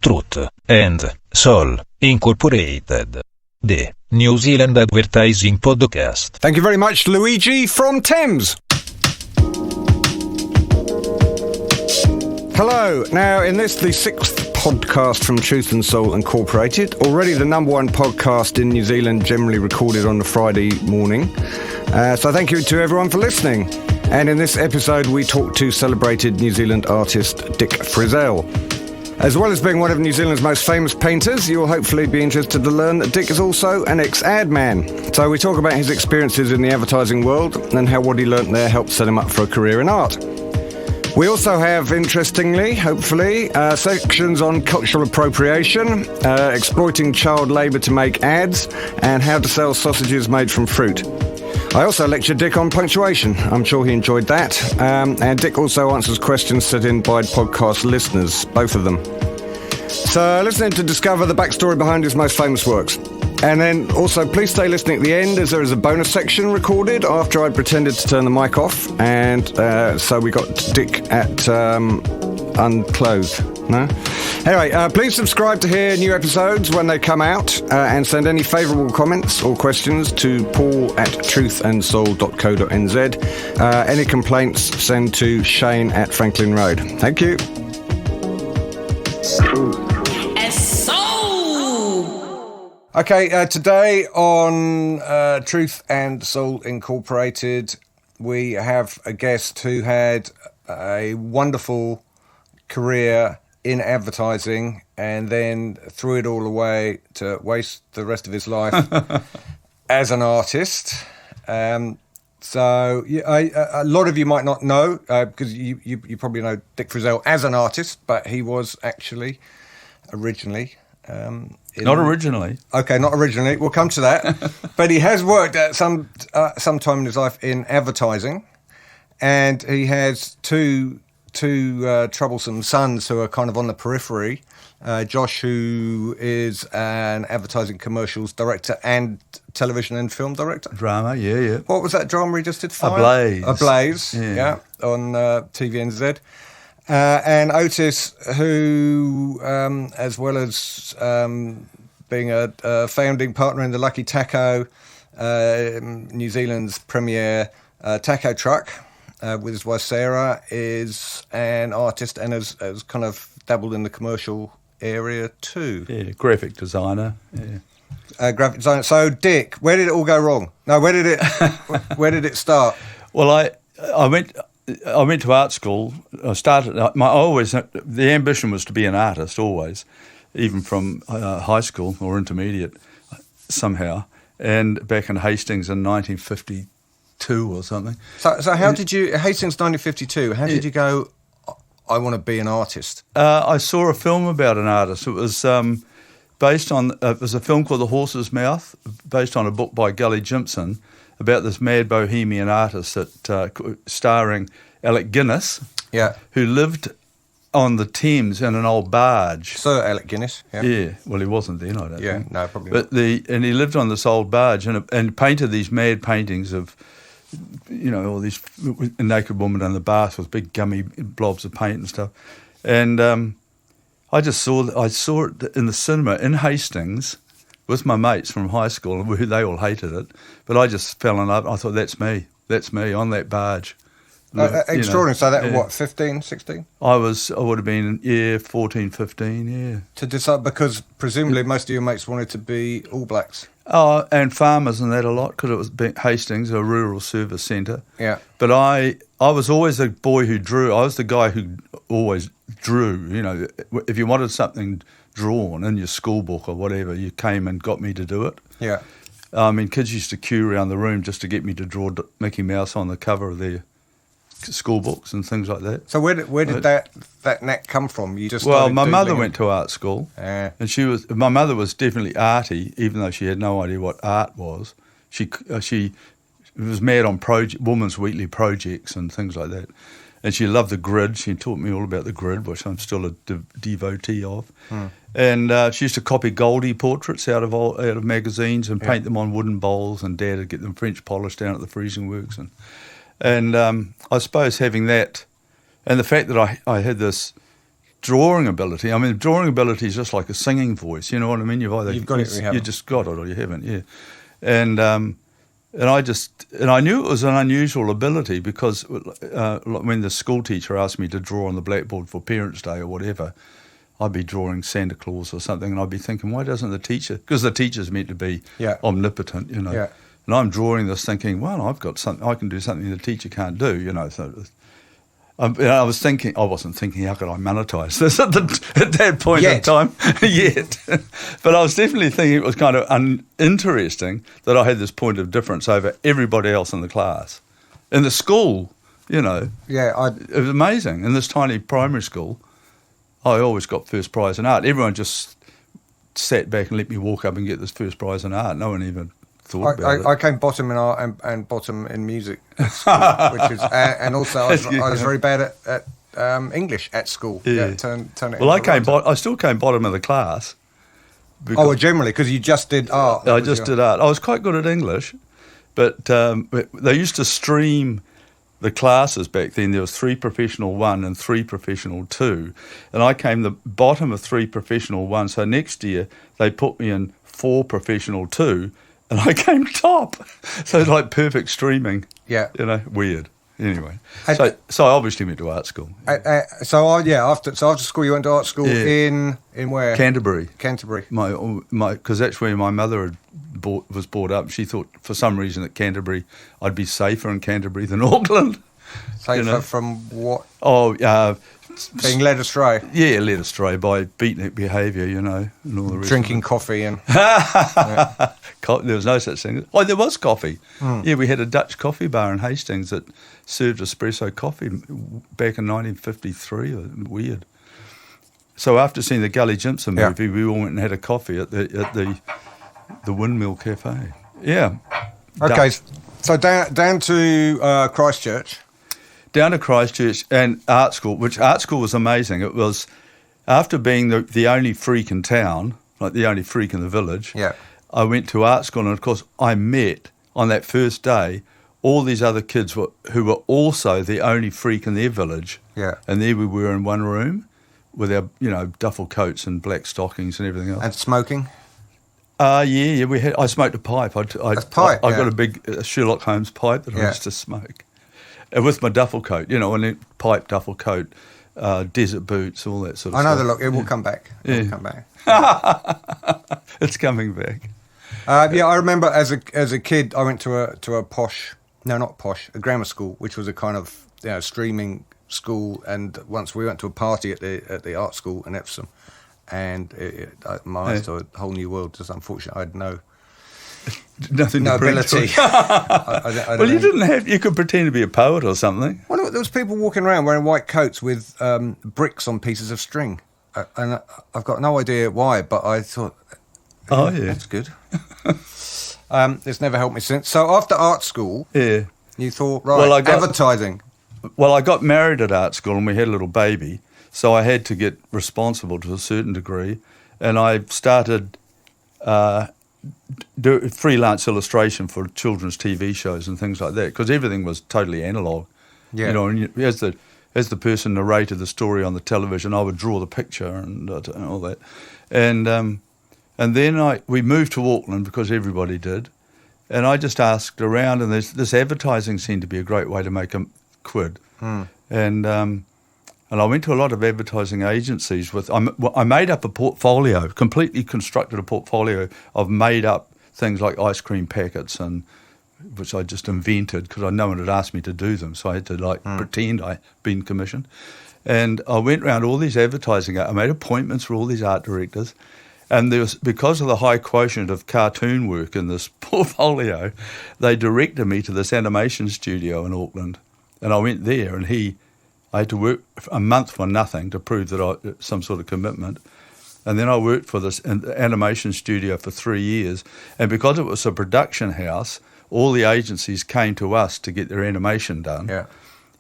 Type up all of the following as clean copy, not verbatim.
Truth and Soul Incorporated, the New Zealand Advertising Podcast. Thank you very much, Luigi from Thames. Hello. Now, in this, the sixth podcast from Truth and Soul Incorporated, already the number one podcast in New Zealand, generally recorded on a Friday morning. So thank you to everyone for listening. And in this episode, we talk to celebrated New Zealand artist Dick Frizzell. As well as being one of New Zealand's most famous painters, you'll hopefully be interested to learn that Dick is also an ex-adman. So we talk about his experiences in the advertising world and how what he learnt there helped set him up for a career in art. We also have, interestingly, hopefully, sections on cultural appropriation, exploiting child labour to make ads, and how to sell sausages made from fruit. I also lectured Dick on punctuation. I'm sure he enjoyed that. And Dick also answers questions sent in by podcast listeners, both of them. So listen in to discover the backstory behind his most famous works. And then also please stay listening at the end, as there is a bonus section recorded after I'd pretended to turn the mic off. And so we got Dick at unclothed. No? Anyway, please subscribe to hear new episodes when they come out, and send any favourable comments or questions to paul@truthandsoul.co.nz. Any complaints, send to Shane@Franklin Road. Thank you. Okay, today on Truth and Soul Incorporated, we have a guest who had a wonderful career in advertising and then threw it all away to waste the rest of his life as an artist. So a lot of you might not know, because you probably know Dick Frizzell as an artist, but he was actually originally... Not originally. Okay, not originally. We'll come to that. But he has worked at some time in his life in advertising, and he has two troublesome sons who are kind of on the periphery. Josh, who is an advertising commercials director and television and film director. Drama, yeah. What was that drama he just did? Ablaze. Ablaze, yeah, on TVNZ. And Otis, who, as well as being a founding partner in the Lucky Taco, New Zealand's premier taco truck, with his wife Sarah, is an artist and has kind of dabbled in the commercial area too. Yeah, graphic designer. Yeah. Graphic designer. So, Dick, where did it all go wrong? No, where did it start? Well, I went to art school. I started. The ambition was to be an artist always, even from high school or intermediate, somehow. And back in Hastings in 1952 or something. So how did you, Hastings 1952? How did you go? I want to be an artist. I saw a film about an artist. It was based on. It was a film called The Horse's Mouth, based on a book by Gully Jimson, about this mad bohemian artist starring Alec Guinness, who lived on the Thames in an old barge. Sir Alec Guinness, yeah. Well, he wasn't then, I don't think. No, probably not. And he lived on this old barge and painted these mad paintings of, all these naked women in the bath with big gummy blobs of paint and stuff. And I saw it in the cinema in Hastings with my mates from high school, who they all hated it, but I just fell in love. I thought, that's me on that barge. Extraordinary. So that, what, 15, 16? I would have been, 14, 15, yeah. To decide, because presumably most of your mates wanted to be All Blacks. Oh, and farmers and that a lot, because it was Hastings, a rural service centre. Yeah. But I was always a boy who drew. I was the guy who always drew, if you wanted something drawn in your school book or whatever, you came and got me to do it. Yeah. I mean, kids used to queue around the room just to get me to draw Mickey Mouse on the cover of their school books and things like that. So where did that knack come from? You just my mother went to art school, and my mother was definitely arty, even though she had no idea what art was. She was mad on Women's Weekly projects and things like that. And she loved the grid. She taught me all about the grid, which I'm still a devotee of. And she used to copy Goldie portraits out of magazines and paint them on wooden bowls, and Dad would get them French polished down at the freezing works. And I suppose having that, and the fact that I had this drawing ability. I mean, drawing ability is just like a singing voice. You know what I mean? You've got it, or you haven't. You just got it, or you haven't. Yeah, and I knew it was an unusual ability because when the school teacher asked me to draw on the blackboard for Parents' Day or whatever, I'd be drawing Santa Claus or something, and I'd be thinking, why doesn't the teacher? Because the teacher's meant to be omnipotent, you know. Yeah. And I'm drawing this thinking, well, I've got something. I can do something the teacher can't do, you know. So I was thinking, I wasn't thinking, how could I monetize this at that point in time yet? But I was definitely thinking it was kind of interesting that I had this point of difference over everybody else in the class. In the school, you know, it was amazing. In this tiny primary school, I always got first prize in art. Everyone just sat back and let me walk up and get this first prize in art. No one even thought about it. I came bottom in art and bottom in music at school, which is, and also I was very bad at English at school. Yeah. Turn it. Well, I still came bottom of the class. Generally, because you just did art. I just did art. I was quite good at English, but they used to stream the classes back then. There was 3 professional 1 and 3 professional 2, and I came the bottom of 3 professional 1. So next year they put me in 4 professional 2, and I came top. So it's like perfect streaming. Yeah, you know, weird. Anyway, so I obviously went to art school. After school you went to art school in where? Canterbury. My because that's where my mother was brought up. She thought for some reason at Canterbury I'd be safer in Canterbury than Auckland. Safer from what? Being led astray. Yeah, led astray by beatnik behaviour, you know, and all the rest. Drinking coffee and. There was no such thing. Oh, there was coffee. Yeah, we had a Dutch coffee bar in Hastings that served espresso coffee back in 1953. Weird. So after seeing the Gully Jimson movie, we all went and had a coffee at the Windmill Cafe. Yeah. Okay, so down to Christchurch. Down to Christchurch and art school, which art school was amazing. It was, after being the only freak in town, like the only freak in the village, I went to art school, and of course I met, on that first day, all these other kids who were also the only freak in their village. Yeah. And there we were in one room with our, you know, duffel coats and black stockings and everything else. And smoking? Yeah, we had. I smoked a pipe. I got a big Sherlock Holmes pipe that I used to smoke. With my duffel coat, you know, and a pipe duffel coat, desert boots, all that sort of stuff. I know the look. It will come back. It will come back. It's coming back. I remember as a kid, I went to a posh, no, not posh, a grammar school, which was a kind of streaming school. And once we went to a party at the art school in Epsom, and my eyes to a whole new world. Just unfortunately, I had no ability. Well, you didn't have. You could pretend to be a poet or something. Well, there was people walking around wearing white coats with bricks on pieces of string, and I've got no idea why, but I thought, that's good. It's never helped me since. So after art school, you thought, advertising. Well, I got married at art school, and we had a little baby, so I had to get responsible to a certain degree, and I started. Do freelance illustration for children's TV shows and things like that, because everything was totally analogue. Yeah. You know, and as the person narrated the story on the television, I would draw the picture and all that. And then we moved to Auckland because everybody did, and I just asked around, and this advertising seemed to be a great way to make a quid. And I went to a lot of advertising agencies I made up a portfolio, completely constructed a portfolio of made up things like ice cream packets, and which I just invented because no one had asked me to do them. So I had to pretend I'd been commissioned. And I went around all these advertising, I made appointments for all these art directors. And because of the high quotient of cartoon work in this portfolio, they directed me to this animation studio in Auckland. And I went there, and I had to work a month for nothing to prove that some sort of commitment. And then I worked for this animation studio for 3 years. And because it was a production house, all the agencies came to us to get their animation done,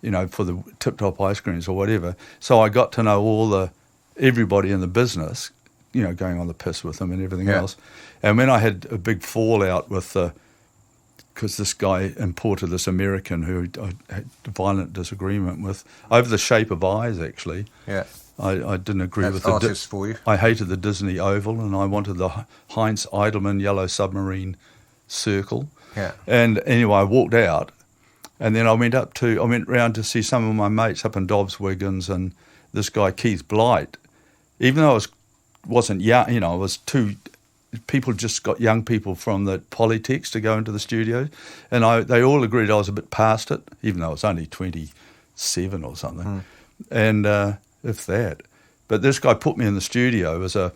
you know, for the Tip Top ice creams or whatever. So I got to know everybody in the business, you know, going on the piss with them and everything else. And when I had a big fallout with because this guy imported this American who I had a violent disagreement with over the shape of eyes, actually. Yeah. I didn't agree That's with the artists for you. I hated the Disney Oval, and I wanted the Heinz Eidelman Yellow Submarine Circle. Yeah. And anyway, I walked out, and then I went round to see some of my mates up in Dobbs Wiggins and this guy Keith Blight. Even though I wasn't young, I was too. People just got young people from the Polytechs to go into the studio, and they all agreed I was a bit past it, even though I was only 27 or something, and if that. But this guy put me in the studio as a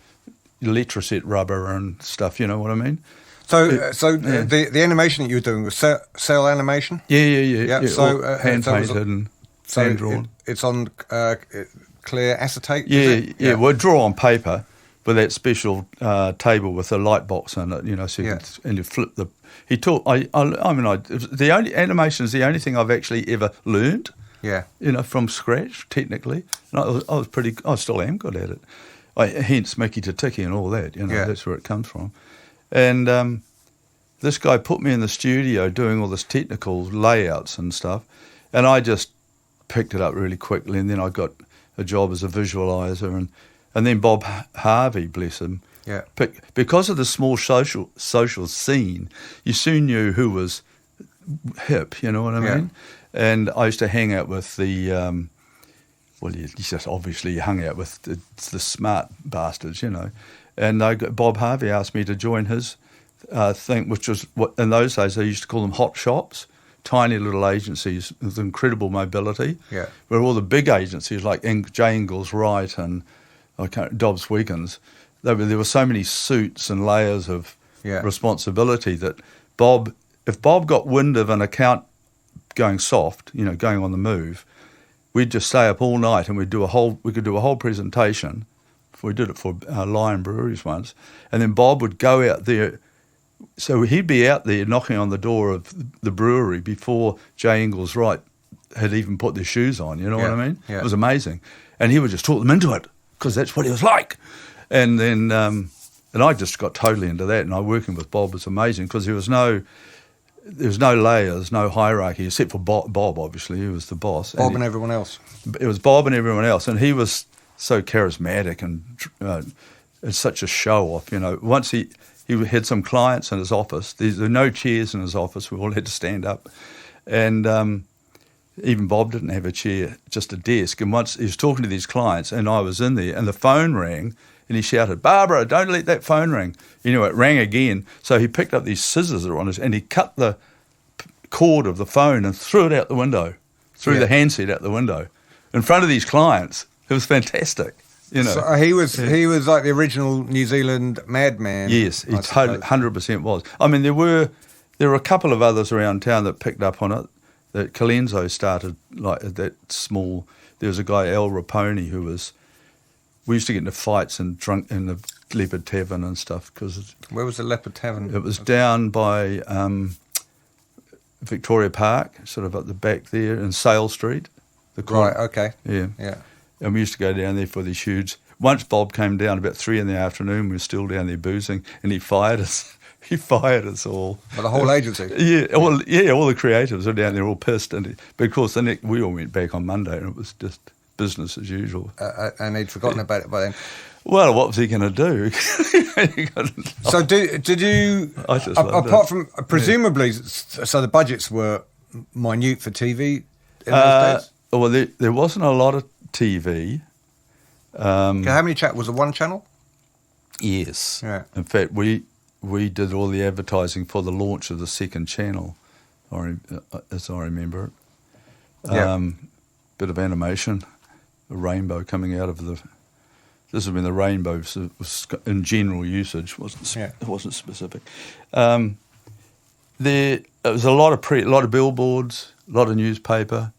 Letraset rubber and stuff. You know what I mean? The animation that you were doing was cell animation. Yeah. So hand painted and hand drawn. It's on clear acetate. Yeah. Well, draw on paper with that special table with a light box in it. So you flip the. He taught. The only animation is the only thing I've actually ever learned. Yeah. From scratch technically, and I still am good at it. Hence Mickey to Tiki and all that. That's where it comes from. And this guy put me in the studio doing all this technical layouts and stuff, and I just picked it up really quickly. And then I got a job as a visualizer, and then Bob Harvey, bless him, because of the small social scene, you soon knew who was hip. You know what I mean? And I used to hang out with the. You just obviously hung out with the smart bastards, And Bob Harvey asked me to join his thing, which was what in those days they used to call them hot shops, tiny little agencies with incredible mobility. Yeah. Where all the big agencies like J. Ingalls Wright and Dobbs Wiggins, there were so many suits and layers of responsibility that if Bob got wind of an account going soft, going on the move, we'd just stay up all night and we could do a whole presentation. We did it for Lion Breweries once, and then Bob would go out there. So he'd be out there knocking on the door of the brewery before J. Ingalls Wright had even put their shoes on. You know what I mean? Yeah. It was amazing, and he would just talk them into it because that's what he was like. And then and I just got totally into that. And working with Bob was amazing because there was no layers, no hierarchy, except for Bob, obviously, who was the boss. And everyone else. It was Bob and everyone else, and he was so charismatic and it's such a show-off, Once he had some clients in his office. There were no chairs in his office. We all had to stand up. And even Bob didn't have a chair, just a desk. And once he was talking to these clients, and I was in there, and the phone rang, and he shouted, "Barbara, don't let that phone ring." It rang again. So he picked up these scissors that were on his, and he cut the cord of the phone and threw it out the window, threw the handset out the window, in front of these clients. It was fantastic. So he was like the original New Zealand madman. Yes, he totally 100% was. I mean, there were a couple of others around town that picked up on it. That Colenso started like that small. There was a guy Al Raponi who was. We used to get into fights and drunk in the Leopard Tavern and stuff. Where was the Leopard Tavern? It was down by Victoria Park, sort of at the back there, in Sale Street. Right. Okay. Yeah. Yeah. And we used to go down there for these huge. Once Bob came down about 3 in the afternoon, we were still down there boozing, and he fired us. He fired us all. Well, the whole agency. All the creatives were down there all pissed, but of course we all went back on Monday, and it was just business as usual. And he'd forgotten about it by then. Well, what was he going to do? So did you? I just apart from presumably, so the budgets were minute for TV in those days. Well, there wasn't a lot of TV. How many was it one channel? Yes. Yeah. In fact, we did all the advertising for the launch of the second channel, as I remember it. Bit of animation, a rainbow coming out of the. This has been the rainbow was in general usage. It wasn't specific. There was a lot of billboards, a lot of newspaper,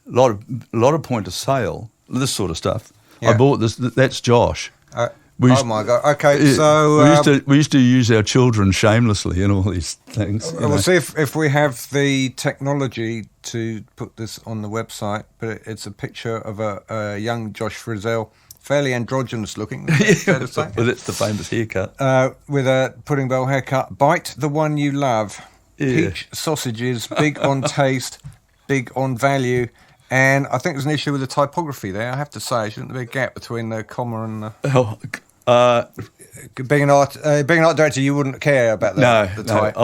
a lot of point of sale, this sort of stuff. Yeah. I bought this. That's Josh. My God! Okay, so we used to use our children shamelessly in all these things. We'll see if we have the technology to put this on the website. But it's a picture of a young Josh Frizzell, fairly androgynous looking. But it's the famous haircut with a pudding bowl haircut. Bite the one you love. Yeah. Peach sausages, big on taste, big on value, And I think there's an issue with the typography there. I have to say, shouldn't there be a gap between the comma and the... Being an art director, you wouldn't care about the type.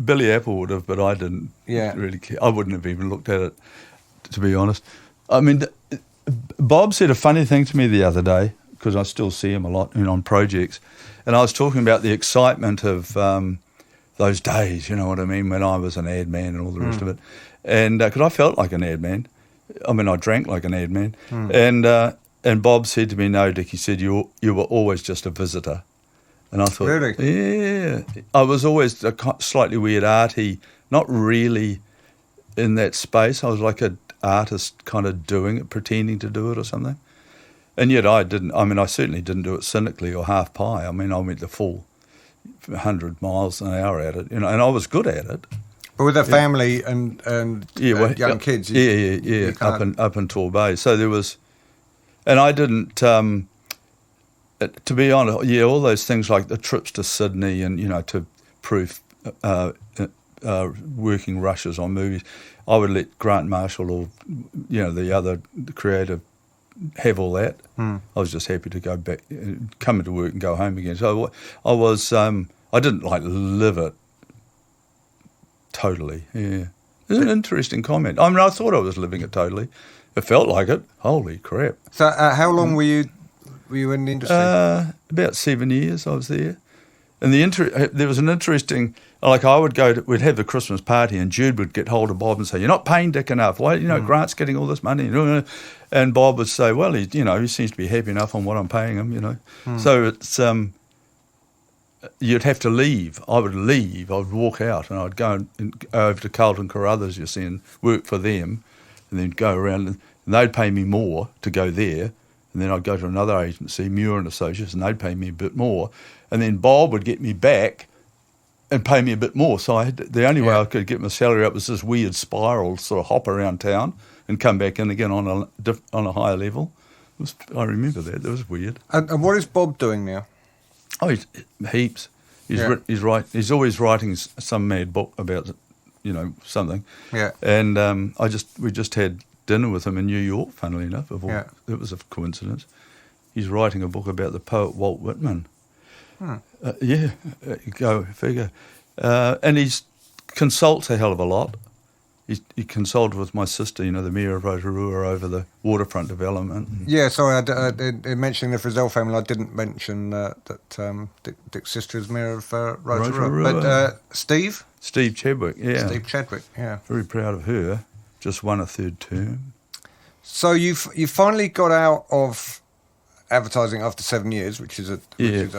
Billy Apple would have, but I didn't really care. I wouldn't have even looked at it, to be honest. I mean, Bob said a funny thing to me the other day, because I still see him a lot on projects, and I was talking about the excitement of those days, you know what I mean, when I was an ad man and all the rest of it. And because I felt like an ad man. I mean, I drank like an ad man. And Bob said to me, no, Dick, he said, you were always just a visitor. And I thought, really? Yeah. I was always a slightly weird arty, not really in that space. I was like an artist kind of doing it, pretending to do it or something. And yet I certainly didn't do it cynically or half pie. I mean, I went the full 100 miles an hour at it, you know, and I was good at it. But with a family and young kids, up in Torbay. So there was, and I didn't, to be honest, all those things like the trips to Sydney and, you know, to proof working rushes on movies, I would let Grant Marshall or, you know, the other creative have all that. I was just happy to go back, come into work and go home again. So I was, I didn't like live it totally. Yeah, it's an interesting comment. I mean, I thought I was living it totally. It felt like it. Holy crap! So, how long were you in the industry? About 7 years I was there. And there was an interesting, like we'd have the Christmas party and Jude would get hold of Bob and say, "You're not paying Dick enough. Why, you know, Grant's getting all this money." And Bob would say, "Well, he seems to be happy enough on what I'm paying him, you know." So it's, you'd have to leave. I would leave. I would walk out and I'd go over to Carlton Carruthers, you see, and work for them, and then go around and they'd pay me more to go there. And then I'd go to another agency, Muir and Associates, and they'd pay me a bit more. And then Bob would get me back and pay me a bit more. So the only way I could get my salary up was this weird spiral, sort of hop around town and come back in again on a higher level. I remember that. That was weird. And what is Bob doing now? Oh, heaps. He's always writing some mad book about, you know, something. Yeah. And we just had dinner with him in New York, funnily enough. It was a coincidence. He's writing a book about the poet Walt Whitman. Go figure. And he consults a hell of a lot. He consulted with my sister, you know, the Mayor of Rotorua, over the waterfront development. Yeah, sorry, in mentioning the Frizzell family, I didn't mention that Dick's sister is Mayor of Rotorua. But Steve? Steve Chadwick, yeah. Steve Chadwick, yeah. Very proud of her. Just won a third term. So you finally got out of advertising after 7 years, which is a...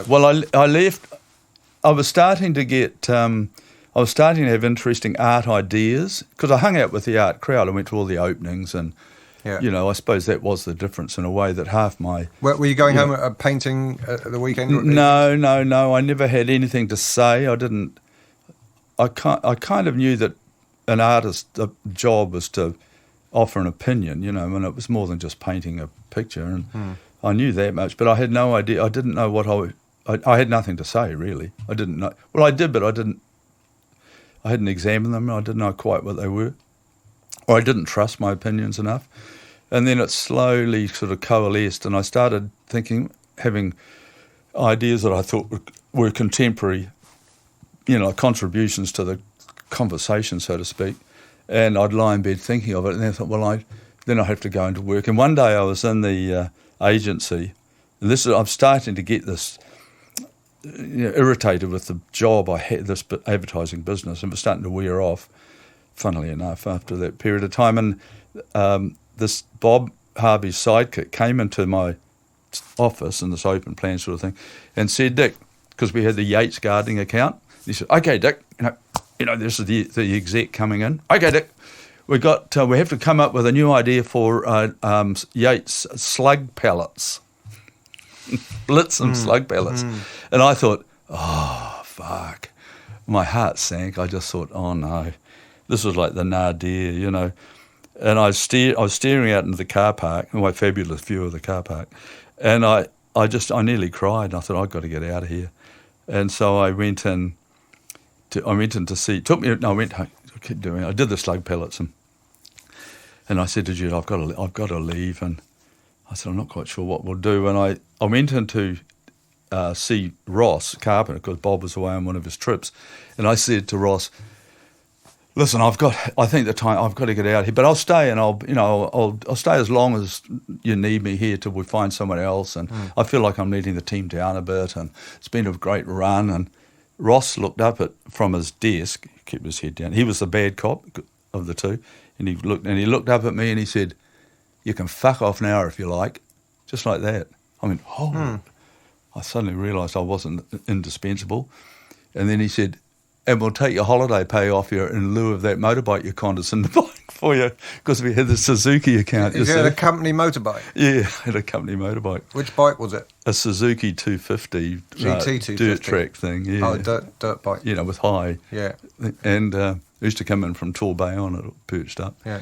Well, I left. I was starting to get... I was starting to have interesting art ideas because I hung out with the art crowd. I went to all the openings and, you know, I suppose that was the difference in a way that half my... Were you going home painting at the weekend? No. I never had anything to say. I didn't... I kind of knew that an artist's job was to offer an opinion, you know, and it was more than just painting a picture. And I knew that much, but I had no idea. I didn't know what I had nothing to say, really. I didn't know. Well, I did, but I hadn't examined them. I didn't know quite what they were. Or I didn't trust my opinions enough. And then it slowly sort of coalesced and I started having ideas that I thought were contemporary, you know, contributions to the conversation, so to speak. And I'd lie in bed thinking of it and then I thought, well, then I have to go into work. And one day I was in the agency, and I'm starting to get this... You know, irritated with the job I had, this advertising business, and it was starting to wear off, funnily enough, after that period of time. And this Bob Harvey's sidekick came into my office in this open plan sort of thing and said, "Dick," because we had the Yates gardening account, he said, "Okay, Dick, you know, this is the exec coming in. Okay, Dick, we have to come up with a new idea for Yates slug pellets." Blitz and slug pellets. And I thought, oh, fuck. My heart sank. I just thought, oh, no. This was like the nadir, you know. And I was staring out into the car park, my fabulous view of the car park, and I nearly cried. And I thought, I've got to get out of here. And so I went in to see. I did the slug pellets, and And I said to Jude, I've got to leave. And I said, I'm not quite sure what we'll do. And I went in to see Ross Carpenter because Bob was away on one of his trips. And I said to Ross, listen, I think the time I've got to get out here, but I'll stay and I'll stay as long as you need me here till we find someone else. And I feel like I'm letting the team down a bit, and it's been a great run. And Ross looked up from his desk, kept his head down. He was the bad cop of the two, and he looked up at me and he said, "You can fuck off now if you like," just like that. I mean, I suddenly realised I wasn't indispensable, and then he said, "And we'll take your holiday pay off you in lieu of that motorbike you condescended to buy for you," because we had the Suzuki account. Is it a company motorbike? Yeah, I had a company motorbike. Which bike was it? A Suzuki 250 GT 250 dirt track thing. Yeah. Oh, dirt bike. You know, with high. Yeah. And used to come in from Torbay on it, perched up. Yeah.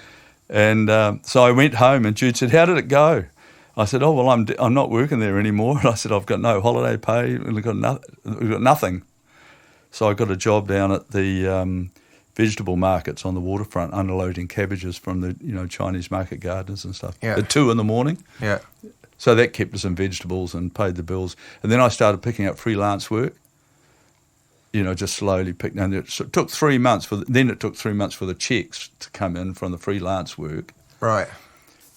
And so I went home, and Jude said, "How did it go?" I said, "Oh well, I'm not working there anymore." And I said, "I've got no holiday pay, and we've got nothing." So I got a job down at the vegetable markets on the waterfront, unloading cabbages from the Chinese market gardeners and stuff. Yeah. At 2 a.m. Yeah. So that kept us in vegetables and paid the bills. And then I started picking up freelance work. Just slowly picked. And it took 3 months for the checks to come in from the freelance work. Right.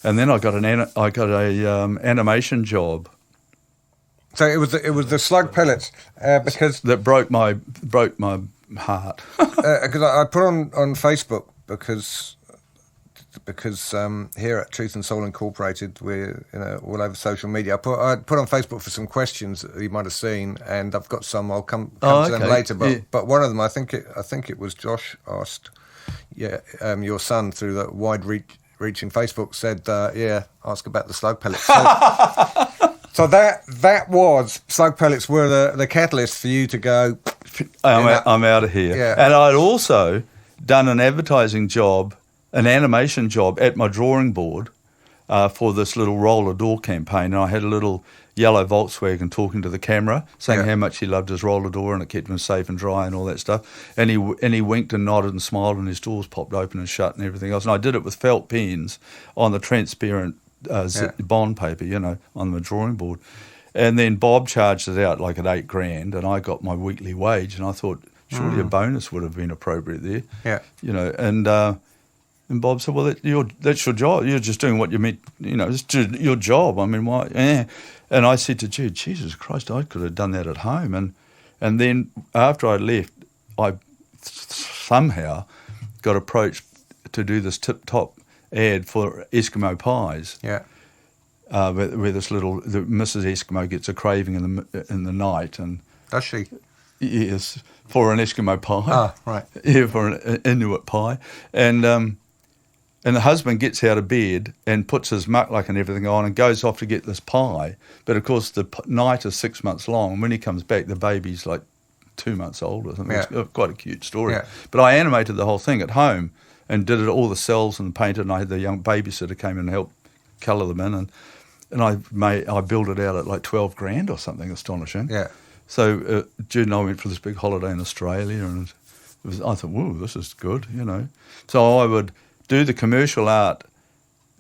And then I got a animation job. So it was the slug pellets because that broke my heart. Because I put on Facebook because here at Truth and Soul Incorporated we're all over social media. I put on Facebook for some questions that you might have seen, and I've got some. I'll come to them later. But one of them, I think it was Josh asked, your son through the wide reaching Facebook said, ask about the slug pellets. So that was, slug pellets were the catalyst for you to go, I'm out of here. Yeah. And I'd also done an animation job at my drawing board for this little roller door campaign. And I had a little yellow Volkswagen talking to the camera, saying how much he loved his roller door and it kept him safe and dry and all that stuff. And he winked and nodded and smiled, and his doors popped open and shut and everything else. And I did it with felt pens on the transparent bond paper, on the drawing board. And then Bob charged it out like at $8,000, and I got my weekly wage, and I thought surely a bonus would have been appropriate there. Yeah. And Bob said, "Well, that's your job. You're just doing what you meant. It's your job. I mean, why?" And I said to Jude, "Jesus Christ, I could have done that at home." And then after I left, I somehow got approached to do this tip-top ad for Eskimo pies. Yeah. Where the Mrs. Eskimo gets a craving in the night, and does she? Yes, for an Eskimo pie. Ah, right. Yeah, for an Inuit pie, and the husband gets out of bed and puts his muckluck and everything on and goes off to get this pie. But of course, the night is 6 months long, and when he comes back, the baby's like 2 months old or something. Yeah. It's quite a cute story. Yeah. But I animated the whole thing at home and did all the cells and painted, and I had the young babysitter came in and helped colour them in, and I built it out at like $12,000 or something astonishing. Yeah. So Jude and I went for this big holiday in Australia, and I thought, whoa, this is good, So I would do the commercial art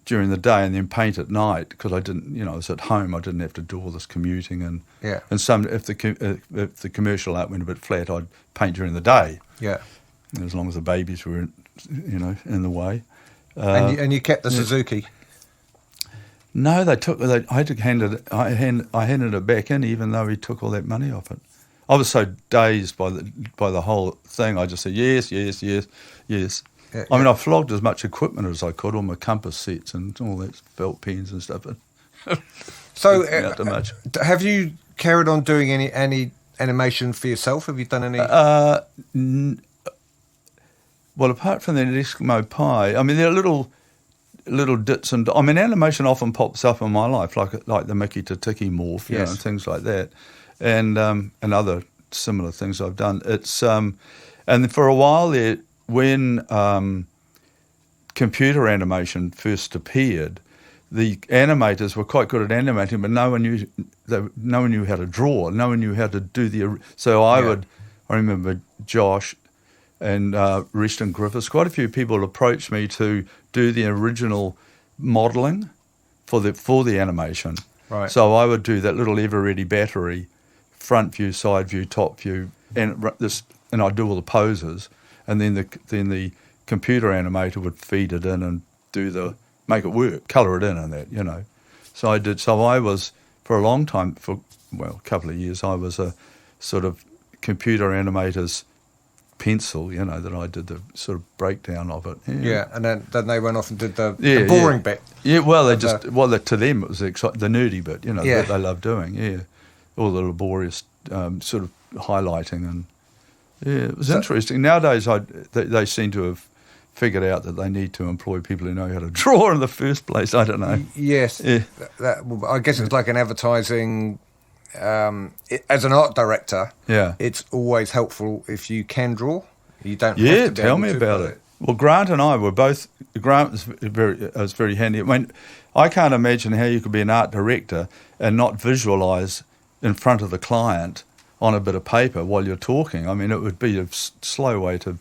during the day and then paint at night, because I didn't, I was at home. I didn't have to do all this commuting, and if the commercial art went a bit flat, I'd paint during the day. Yeah. As long as the babies were, in the way. And you kept the Suzuki. No, I handed it back in, even though he took all that money off it. I was so dazed by the whole thing. I just said yes. Yeah, I mean, I flogged as much equipment as I could, all my compass sets and all that felt pens and stuff. So, not too much. Have you carried on doing any animation for yourself? Have you done any? Well, apart from the Eskimo pie, I mean, there are little dits and animation often pops up in my life, like the Mickey to Tiki morph, and things like that, and other similar things I've done. It's and for a while there, when computer animation first appeared, the animators were quite good at animating, but no one knew how to draw, no one knew how to do the. So I remember Josh and Rest and Griffiths. Quite a few people approached me to do the original modelling for the animation. Right. So I would do that little ever-ready battery, front view, side view, top view, and I'd do all the poses, and then the computer animator would feed it in and make it work, colour it in and that, you know. So I did. So I was, for a long time, a couple of years, I was a sort of computer animator's pencil, you know, that I did the sort of breakdown of it. Yeah, and then they went off and did the boring bit. Yeah, well, to them it was the nerdy bit, you know, that they love doing, all the laborious sort of highlighting, and it was interesting. Nowadays they seem to have figured out that they need to employ people who know how to draw in the first place. I don't know. Yes, I guess it's like an advertising. As an art director, it's always helpful if you can draw. You don't. have to tell me about it. Well, Grant and I were both. Grant was very handy. I mean, I can't imagine how you could be an art director and not visualise in front of the client on a bit of paper while you're talking. I mean, it would be a slow way to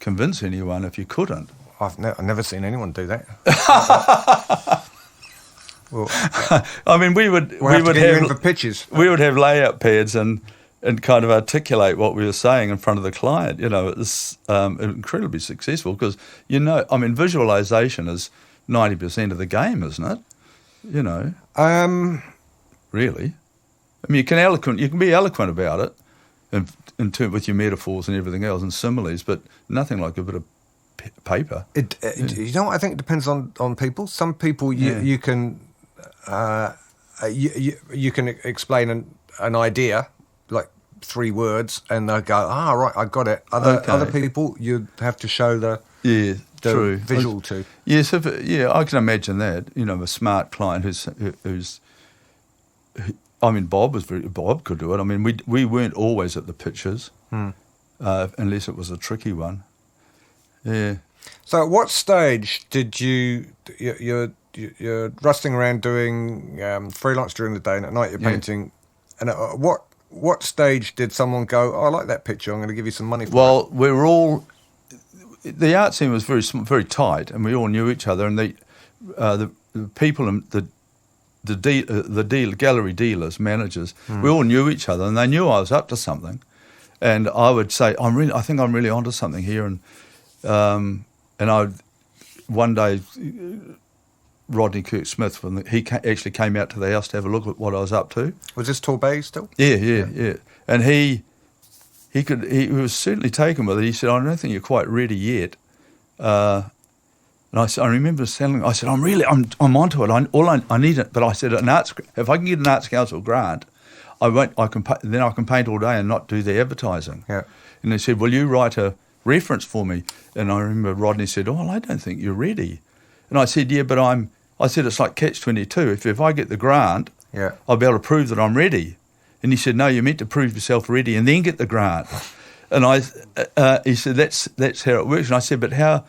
convince anyone if you couldn't. I've never seen anyone do that. Well, I mean, we would have for pitches. We would have layout pads and kind of articulate what we were saying in front of the client. You know, it's incredibly successful because, you know, I mean, visualization is 90% of the game, isn't it? You know, really. I mean, you can be eloquent about it, with your metaphors and everything else and similes, but nothing like a bit of paper. You know what? I think it depends on people. Some people you can. You can explain an idea, like 3 words, and they'll go, right, I got it. Other people, you'd have to show the true visual to. Yes, I can imagine that. You know, a smart client who's I mean, Bob could do it. I mean, we weren't always at the pitches, unless it was a tricky one. Yeah. So, at what stage did you're rusting around doing freelance during the day, and at night you're painting? And at what stage did someone go, I like that picture, I'm going to give you some money for it? Well, the art scene was very tight, and we all knew each other, and the people and the gallery dealers, managers, we all knew each other, and they knew I was up to something. And I would say, I think I'm really onto something here, and one day, Rodney Kirk-Smith, he actually came out to the house to have a look at what I was up to. Was this Torbay still? Yeah. And he was certainly taken with it. He said, I don't think you're quite ready yet. And I remember telling him, I said, I'm onto it. I need it. But I said, if I can get an Arts Council grant, I can paint all day and not do the advertising. Yeah. And he said, will you write a reference for me? And I remember Rodney said, I don't think you're ready. And I said, but I said, it's like catch-22. If I get the grant, I'll be able to prove that I'm ready. And he said, no, you're meant to prove yourself ready and then get the grant. And he said, that's how it works. And I said, but how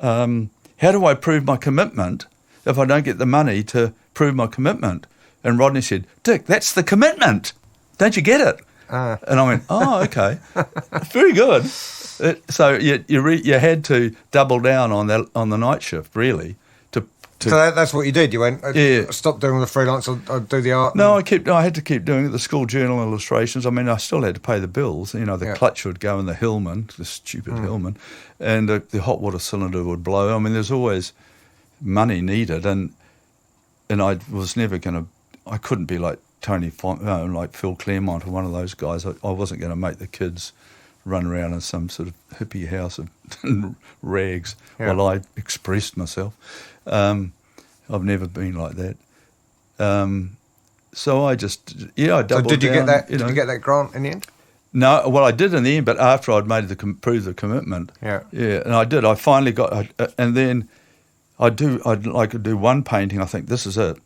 do I prove my commitment if I don't get the money to prove my commitment? And Rodney said, Dick, that's the commitment. Don't you get it? And I went, okay. Very good. So you had to double down on the night shift, really. So that's what you did. You went, stop doing the freelance. I'll do the art. No, I had to keep doing it. The school journal illustrations. I mean, I still had to pay the bills. You know, the clutch would go in the Hillman, the stupid Hillman, and the hot water cylinder would blow. I mean, there's always money needed, and I was never going to. I couldn't be like like Phil Claremont or one of those guys. I wasn't going to make the kids run around in some sort of hippie house of rags while I expressed myself. I've never been like that. So I just, I doubled down. So did you get that? Did you get that grant in the end? No, well, I did in the end, but after I'd made proved the commitment. Yeah, and I did. I finally got, and then I'd like to do one painting. I think this is it,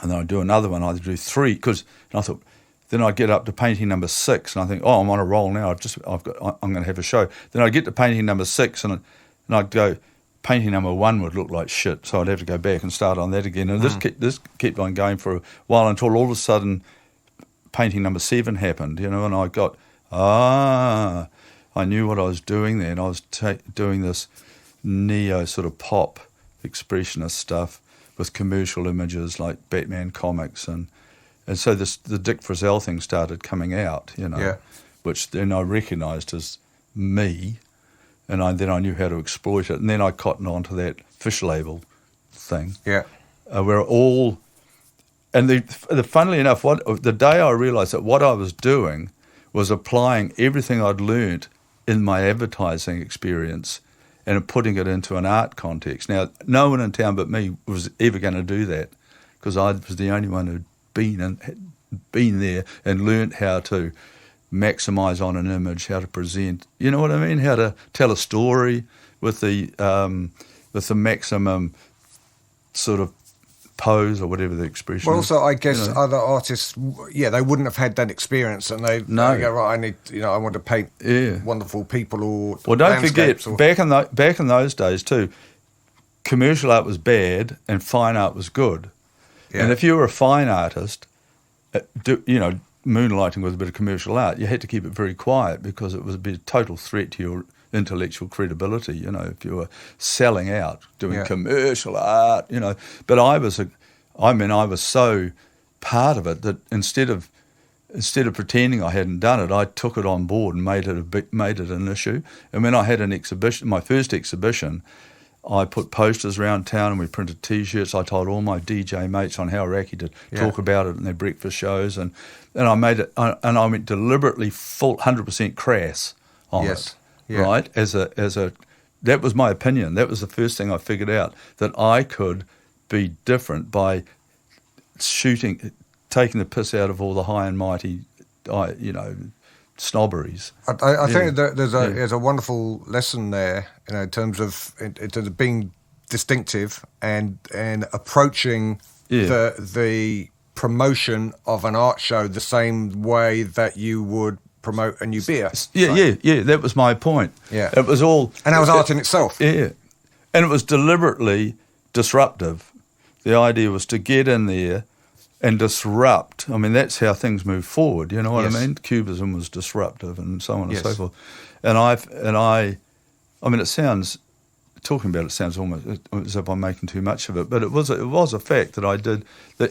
and then I'd do another one. I'd do 3 because I thought. Then I'd get up to painting number 6, and I think, I'm on a roll now. I'm going to have a show. Then I'd get to painting number 6, and I'd go. Painting number 1 would look like shit, so I'd have to go back and start on that again. And this kept on going for a while until all of a sudden, painting number 7 happened. And I got I I knew what I was doing then. I was doing this neo sort of pop expressionist stuff with commercial images like Batman comics, and so the Dick Frizzell thing started coming out, which then I recognised as me, and then I knew how to exploit it, and then I cottoned onto that fish label thing, where all, and the funnily enough, the day I realised that what I was doing was applying everything I'd learnt in my advertising experience and putting it into an art context. Now, no one in town but me was ever going to do that, because I was the only one who'd been there and learnt how to maximise on an image, how to present, you know what I mean, how to tell a story with the maximum sort of pose or whatever the expression well, is. also, I guess other artists, they wouldn't have had that experience, and they go, right, I want to paint wonderful people or well, don't forget, back in those days too, commercial art was bad and fine art was good. Yeah. And if you were a fine artist, moonlighting with a bit of commercial art, you had to keep it very quiet because it would be a total threat to your intellectual credibility, if you were selling out, doing commercial art, But I was so part of it that instead of pretending I hadn't done it, I took it on board and made it an issue. And when I had an exhibition, my first exhibition, I put posters around town and we printed T-shirts. I told all my DJ mates on How Racky to talk about it in their breakfast shows, and I made it, and I went deliberately full 100% crass on it. Yeah. Right, that was my opinion. That was the first thing I figured out, that I could be different by taking the piss out of all the high and mighty, snobberies. I think that there's a wonderful lesson there, in terms of being distinctive and approaching the promotion of an art show the same way that you would promote a new beer. Yeah, that was my point. Yeah. It was all... And that was art in itself. Yeah. And it was deliberately disruptive. The idea was to get in there and disrupt. I mean, that's how things move forward, you know what I mean? Cubism was disruptive and so on and so forth. And I mean, it sounds... Talking about it sounds almost as if I'm making too much of it, but it was a fact that I did.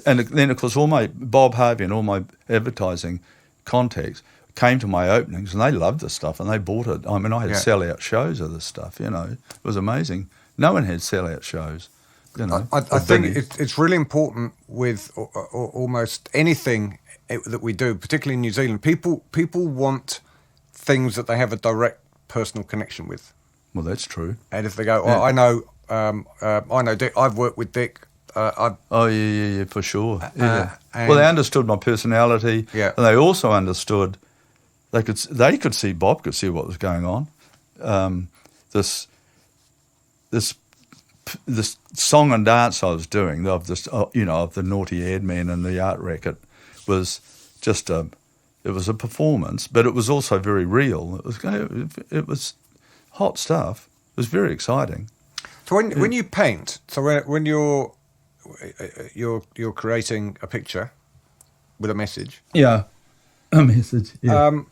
And then, of course, all my Bob Harvey and all my advertising contacts came to my openings, and they loved this stuff, and they bought it. I mean, I had sell-out shows of this stuff, It was amazing. No one had sell-out shows, I think it's really important with almost anything that we do, particularly in New Zealand. People want things that they have a direct personal connection with. Well, that's true. And if they go, I know Dick, I've worked with Dick. Yeah, for sure. Well, they understood my personality. Yeah. And they also understood... They could see, Bob could see what was going on. This song and dance I was doing of this, of the naughty adman and the art racket was just it was a performance, but it was also very real. It was hot stuff. It was very exciting. So when you paint, when you're creating a picture with a message. Yeah, a message. Yeah.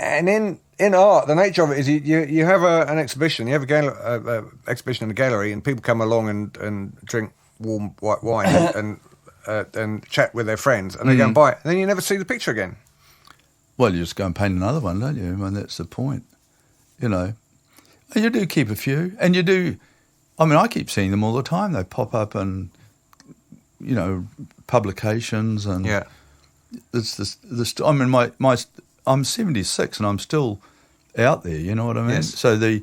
And in art, the nature of it is you have an exhibition, you have a exhibition in a gallery, and people come along and drink warm white wine and chat with their friends, and they go and buy it, and then you never see the picture again. Well, you just go and paint another one, don't you? I mean, that's the point, And you do keep a few, and you do. I mean, I keep seeing them all the time. They pop up in, publications, and it's this. I mean, my I'm 76 and I'm still out there, you know what I mean? Yes. So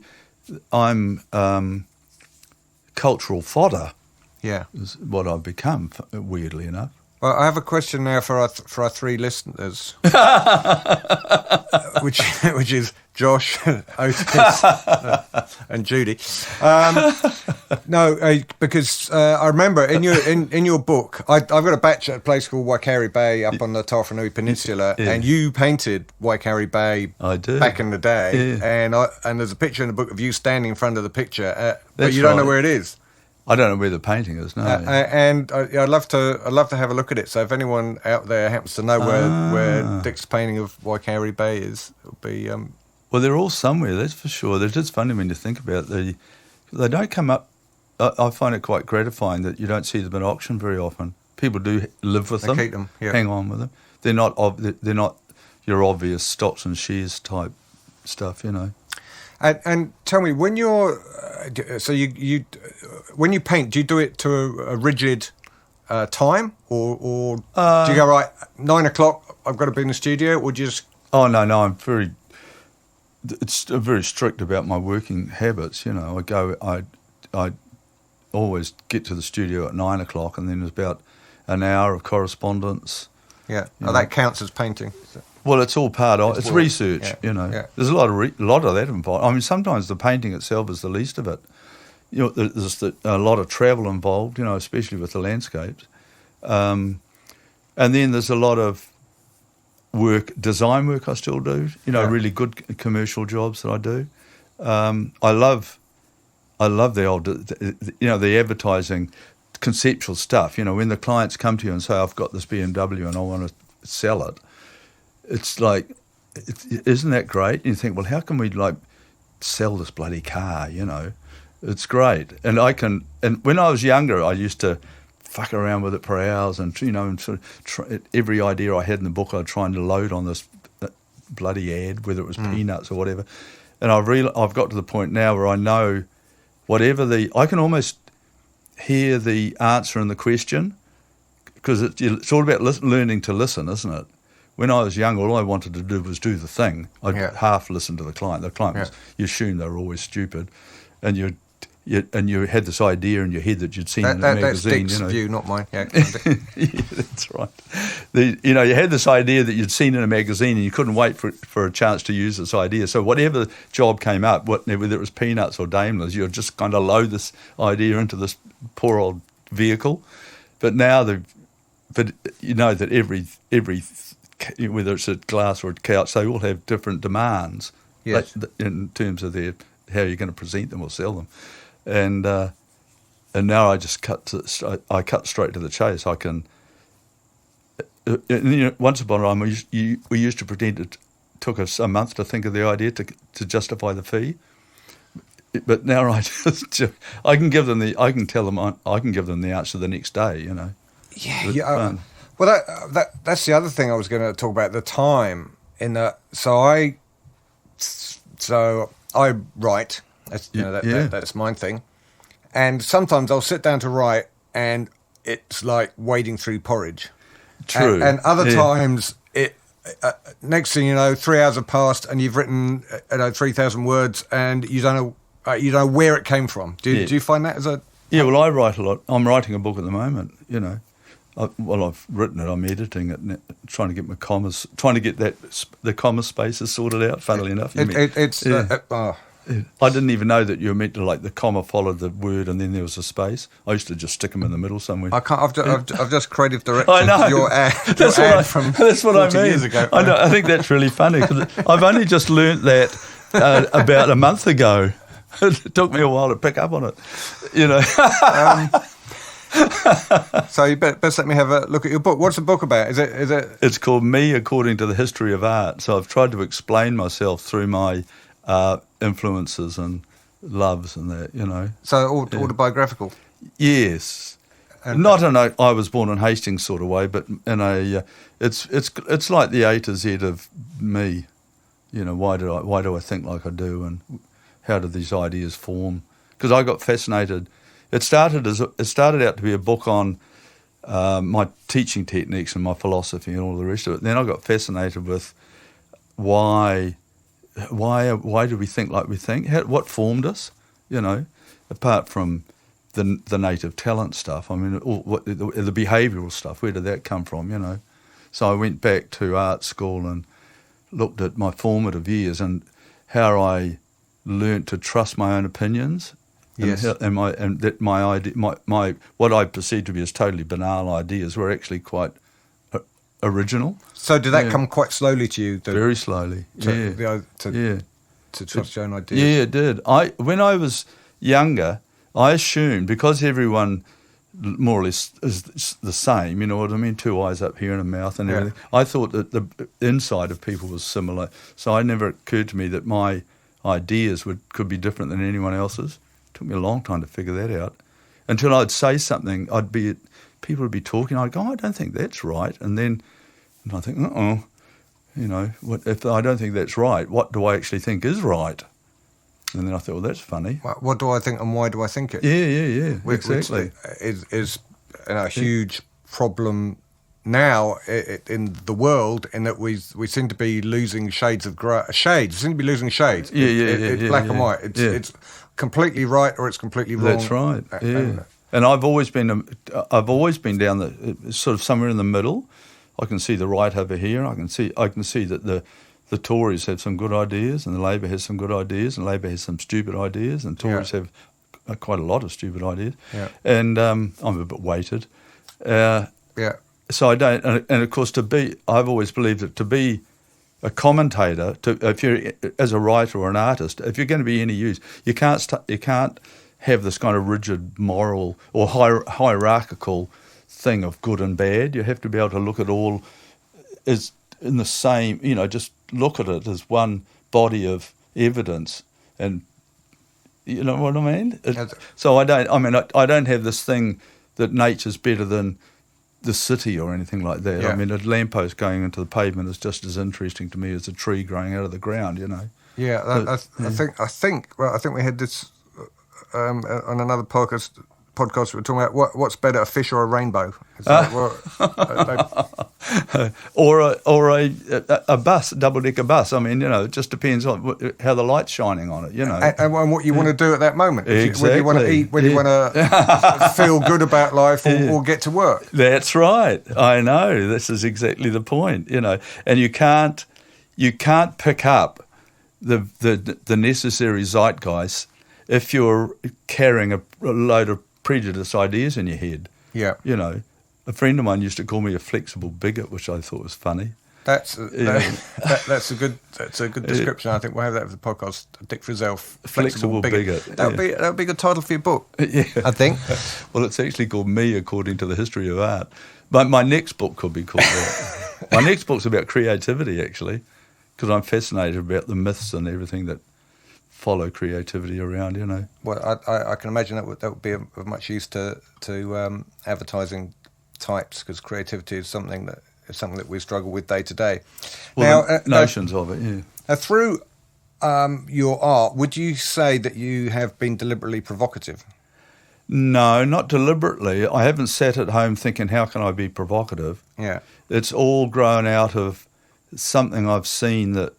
I'm cultural fodder. Yeah. Is what I've become, weirdly enough. Well, I have a question now for our three listeners, which is Josh, Otis, and Judy. Because I remember in your book, I've got a batch at a place called Waikari Bay up on the Tawharanui Peninsula, and you painted Waikari Bay. I did back in the day, and there's a picture in the book of you standing in front of the picture, but you don't know where it is. I don't know where the painting is, no. And I'd love to have a look at it. So if anyone out there happens to know where Dick's painting of Waikari Bay is, it'll be Well, they're all somewhere, that's for sure. It's just funny when you think about it. They don't come up. I find it quite gratifying that you don't see them at auction very often. People do live with them, keep them, yeah. hang on with them. They're not your obvious stocks and shares type stuff, you know. And tell me, when you're when you paint, do you do it to a rigid time, or do you go, right, 9 o'clock, I've got to be in the studio, or do you just? Oh no, I'm very strict about my working habits. You know, I always get to the studio at 9 o'clock, and then there's about an hour of correspondence. Yeah, that counts as painting. Well, it's all part of it's research. Yeah. You know, Yeah. there's a lot of that involved. I mean, sometimes the painting itself is the least of it. You know, there's a lot of travel involved. You know, especially with the landscapes, and then there's a lot of design work I still do. You know, really good commercial jobs that I do. I love the old, the advertising, conceptual stuff. You know, when the clients come to you and say, "I've got this BMW and I want to sell it," it's like, isn't that great? And you think, well, how can we sell this bloody car? You know, it's great. And when I was younger, I used to fuck around with it for hours, and and sort of every idea I had in the book, I'd try and load on this bloody ad, whether it was peanuts or whatever. And I've got to the point now where I know I can almost hear the answer in the question, because it's all about learning to listen, isn't it? When I was young, all I wanted to do was do the thing. I'd half listen to the client. The client was, you assumed they were always stupid, and you had this idea in your head that you'd seen in a magazine. That's Dick's view, not mine. Yeah, yeah, that's right. You had this idea that you'd seen in a magazine, and you couldn't wait for a chance to use this idea. So whatever job came up, whether it was peanuts or Daimlers, you'd just kind of load this idea into this poor old vehicle. But now, you know that every whether it's a glass or a couch, they all have different demands. Yes. In terms of how you're going to present them or sell them. And now I just cut straight to the chase. I can. Once upon a time, we used to pretend it took us a month to think of the idea to justify the fee. But now I can give them I can give them the answer the next day. You know. Yeah. Well, that's the other thing I was going to talk about, the time in that. So I write. That's my thing. And sometimes I'll sit down to write, and it's like wading through porridge. True. And other times, next thing you know, 3 hours have passed, and you've written 3,000 words, and you don't know where it came from. Do you find that as a? Yeah. Well, I write a lot. I'm writing a book at the moment. You know. I've written it. I'm editing it, trying to get my commas, trying to get the comma spaces sorted out. Funnily enough, I didn't even know that you were meant to the comma followed the word and then there was a space. I used to just stick them in the middle somewhere. I can't. I've just creative directed I know. your ad. That's what I mean. Years ago. I know. I think that's really funny because I've only just learnt that about a month ago. It took me a while to pick up on it. You know. So you best let me have a look at your book. What's the book about? Is it? It's called Me According to the History of Art. So I've tried to explain myself through my influences and loves and that, you know. So autobiographical. Yes. Not in a I was born in Hastings sort of way, but in a it's like the A to Z of me. You know, why do I think like I do, and how did these ideas form? Because I got fascinated. It started out to be a book on my teaching techniques and my philosophy and all the rest of it. Then I got fascinated with why do we think like we think? What formed us? You know, apart from the native talent stuff. I mean, the behavioural stuff. Where did that come from? You know, so I went back to art school and looked at my formative years and how I learnt to trust my own opinions. Yes. And that my idea, my what I perceived to be as totally banal ideas were actually quite original. So did that come quite slowly to you? Very slowly. To trust your own ideas. Yeah, it did. When I was younger, I assumed because everyone more or less is the same, you know what I mean? 2 eyes up here and a mouth and everything. I thought that the inside of people was similar, so it never occurred to me that my ideas could be different than anyone else's. It took me a long time to figure that out. Until I'd say something, people would be talking, I'd go, I don't think that's right. And I think, you know, if I don't think that's right, what do I actually think is right? And then I thought, well, that's funny. What do I think and why do I think it? Yeah, exactly. Which is a huge problem now in the world, in that we seem to be losing shades of grey. We seem to be losing shades. It's black and white. It's completely right or it's completely wrong. That's right. And I've always been down the sort of somewhere in the middle. I can see the right over here. I can see that the Tories have some good ideas, and the Labor has some good ideas, and Labor has some stupid ideas, and Tories have quite a lot of stupid ideas. Yeah. And I'm a bit weighted. So I don't, and of course, I've always believed that to be a commentator, if you're as a writer or an artist, if you're going to be any use, you can't have this kind of rigid moral or hierarchical thing of good and bad. You have to be able to look at all as in the same, you know, just look at it as one body of evidence, and you know what I mean? So I don't have this thing that nature's better than the city or anything like that. I mean, a lamppost going into the pavement is just as interesting to me as a tree growing out of the ground, you know. I think we had this on another podcast we were talking about what's better, a fish or a rainbow? Or a bus, double-decker bus. I mean, you know, it just depends on how the light's shining on it, you know. And what you want to do at that moment. Exactly. Whether you want to eat, whether you want to feel good about life or get to work. That's right. I know. This is exactly the point, you know. And you can't pick up the necessary zeitgeist if you're carrying a load of prejudiced ideas in your head. Yeah. You know, a friend of mine used to call me a flexible bigot, which I thought was funny. That's a good description. I think we'll have that for the podcast. Dick Frizzell, flexible bigot. That would be a good title for your book. Yeah. I think. Well, it's actually called Me According to the History of Art. But my next book could be called that. My next book's about creativity, actually, because I'm fascinated about the myths and everything that follow creativity around, you know. Well, I can imagine that would be of much use to advertising types, because creativity is something that we struggle with day to day. Well, now, notions of it, yeah. Now, through your art, would you say that you have been deliberately provocative? No, not deliberately. I haven't sat at home thinking, how can I be provocative? Yeah. It's all grown out of something I've seen that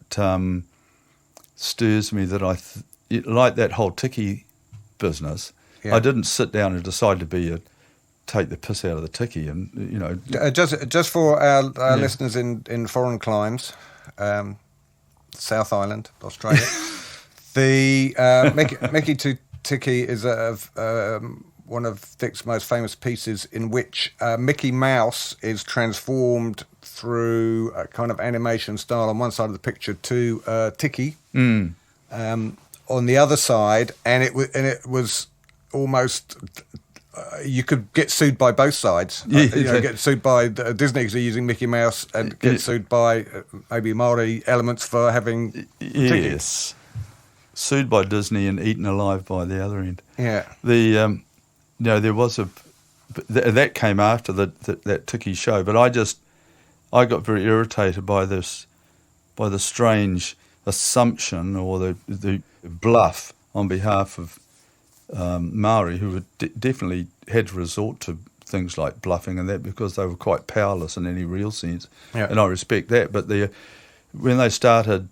stirs me, that like that whole Tiki business. Yeah. I didn't sit down and decide to take the piss out of the Tiki, and you know. Just for our listeners in foreign climes, South Island, Australia, the Mickey Tiki is one of Dick's most famous pieces, in which Mickey Mouse is transformed through a kind of animation style on one side of the picture to Tiki on the other side, and it was almost you could get sued by both sides. Get sued by Disney because they're using Mickey Mouse, and get sued by maybe Maori elements for having Tiki. Sued by Disney and eaten alive by the other end. Yeah. There was that came after that Tiki show, but I got very irritated by the strange assumption or the bluff on behalf of Maori, who would definitely had to resort to things like bluffing and that because they were quite powerless in any real sense. Yeah. And I respect that. But when they started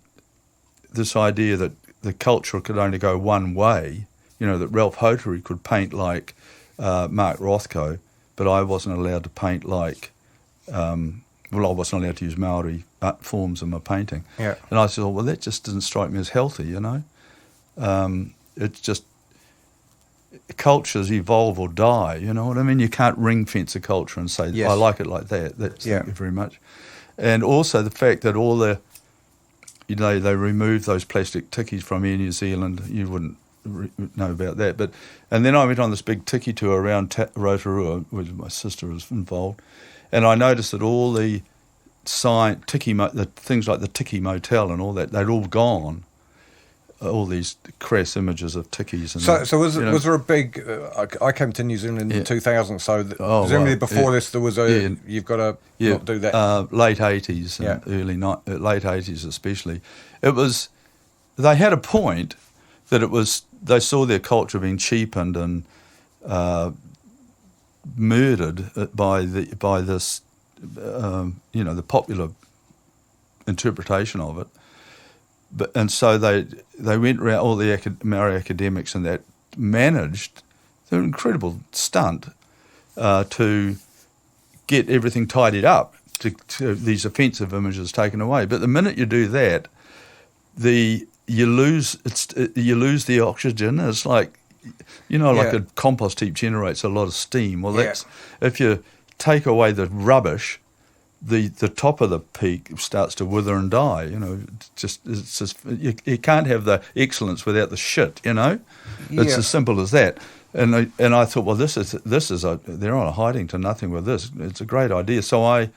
this idea that the culture could only go one way, you know, that Ralph Hotary could paint like Mark Rothko, but I wasn't allowed to paint like, I wasn't allowed to use Maori art forms in my painting. Yeah. And I said, well, that just didn't strike me as healthy, you know. It's just, cultures evolve or die, you know what I mean? You can't ring fence a culture and say, I like it like that. Thank you very much. And also the fact that they removed those plastic tikis from Air New Zealand. You wouldn't know about that. And then I went on this big tiki tour around Rotorua, which my sister was involved, and I noticed that all the the things like the Tiki Motel and all that, they'd all gone. All these crass images of tikis. And so was there a big... I came to New Zealand in 2000, so presumably before this there was you've got to not do that. Late 80s and late 80s especially. It was... They had a point that it was... They saw their culture being cheapened and murdered by this, the popular interpretation of it. And so they went around, all the Maori academics and that managed, an incredible stunt to get everything tidied up, to these offensive images taken away. But the minute you do that, you lose the oxygen. It's like, like a compost heap generates a lot of steam. Well, that's if you take away the rubbish, the top of the peak starts to wither and die. It's just you can't have the excellence without the shit. It's as simple as that. And I thought, well, this is they're on a hiding to nothing with this. It's a great idea. So I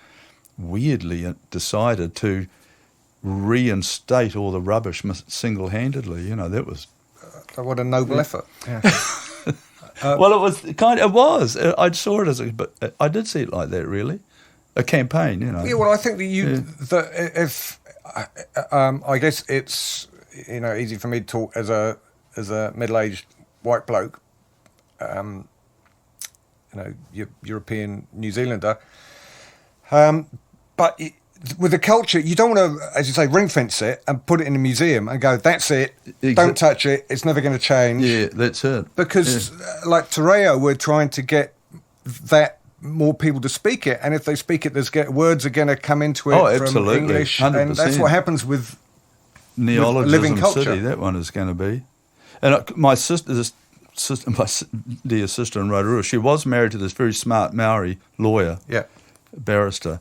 weirdly decided to reinstate all the rubbish single-handedly. That was what a noble effort. Yeah. Well, it was. I saw it but I did see it like that, really. A campaign, Yeah, well, I think that if I guess it's easy for me to talk as a middle-aged white bloke, European New Zealander, but with the culture, you don't want to, as you say, ring fence it and put it in a museum and go, that's it, don't touch it, it's never going to change. Yeah, that's it. Because like Te Reo, we're trying to get that more people to speak it, and if they speak it, words are going to come into it from English, 100%. And that's what happens with Neologism living culture. City. That one is going to be. And my dear sister in Rotorua, she was married to this very smart Maori lawyer, barrister,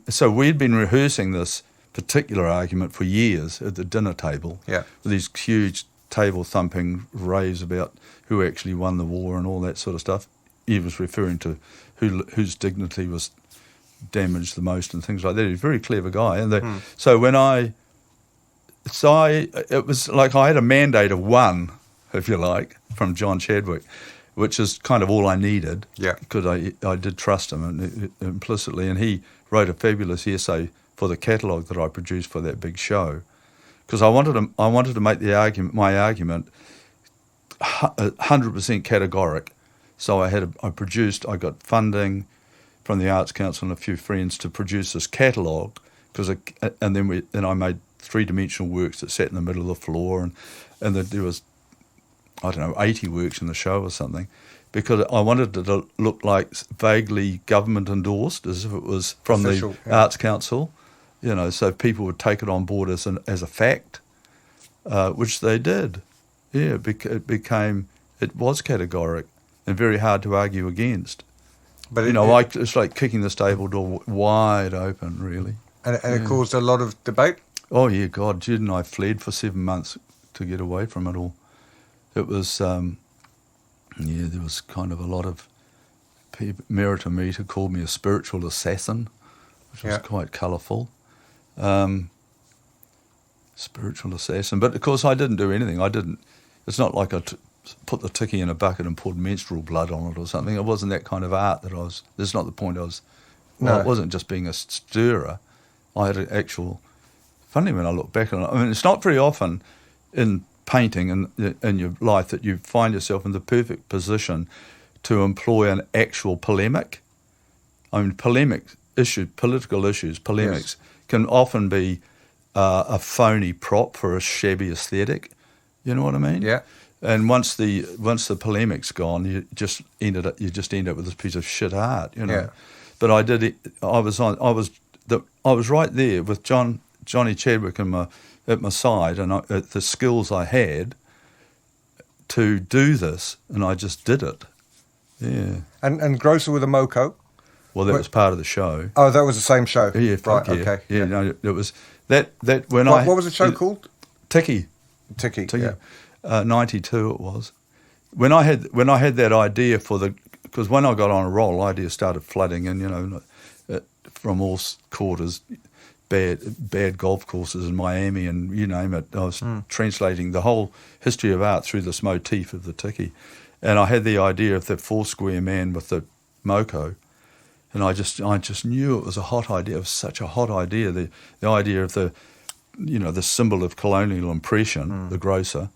so we'd been rehearsing this particular argument for years at the dinner table, with these huge table-thumping raves about who actually won the war and all that sort of stuff. He was referring to whose dignity was damaged the most and things like that. He's a very clever guy. And so it was like I had a mandate of one, if you like, from John Chadwick, which is kind of all I needed. Yeah. Because I did trust him implicitly, and he wrote a fabulous essay for the catalogue that I produced for that big show, because I wanted to make my argument 100% categoric. So I got funding from the Arts Council and a few friends to produce this catalogue, and then I made three-dimensional works that sat in the middle of the floor, and there was, 80 works in the show or something, because I wanted it to look like vaguely government endorsed, as if it was from official, the Arts Council, so people would take it on board as a fact, which they did. Yeah, it was categoric and very hard to argue against. But it's like kicking the stable door wide open, really. And it caused a lot of debate? Oh, yeah, God, Jude and I fled for 7 months to get away from it all. It was, there was kind of a lot of people. Merita Mita called me a spiritual assassin, which was quite colourful. Spiritual assassin. But, of course, I didn't do anything. It's not like I put the tiki in a bucket and poured menstrual blood on it or something. It wasn't that kind of art that I was... That's not the point I was... Well, it wasn't just being a stirrer. I had an actual... Funny when I look back on it. I mean, it's not very often in painting and in your life that you find yourself in the perfect position to employ an actual polemic. I mean, political issues, polemics, can often be a phony prop for a shabby aesthetic. You know what I mean? Yeah. And once the polemic's gone, you just end up with this piece of shit art, Yeah. But I did it. I was right there with Johnny Chadwick at my side, and the skills I had to do this, and I just did it. Yeah. And Grocer with a Moco. Well, that was part of the show. Oh, that was the same show. Yeah, right. Yeah. Okay. Yeah, no, it was that when what was the show called? Tiki. Tiki. Yeah. 92 it was. When I had that idea because when I got on a roll, ideas started flooding in, from all quarters, bad golf courses in Miami and you name it. I was translating the whole history of art through this motif of the tiki. And I had the idea of the 4-square man with the moko. And I just knew it was a hot idea. It was such a hot idea. The idea of the symbol of colonial oppression, the grocer,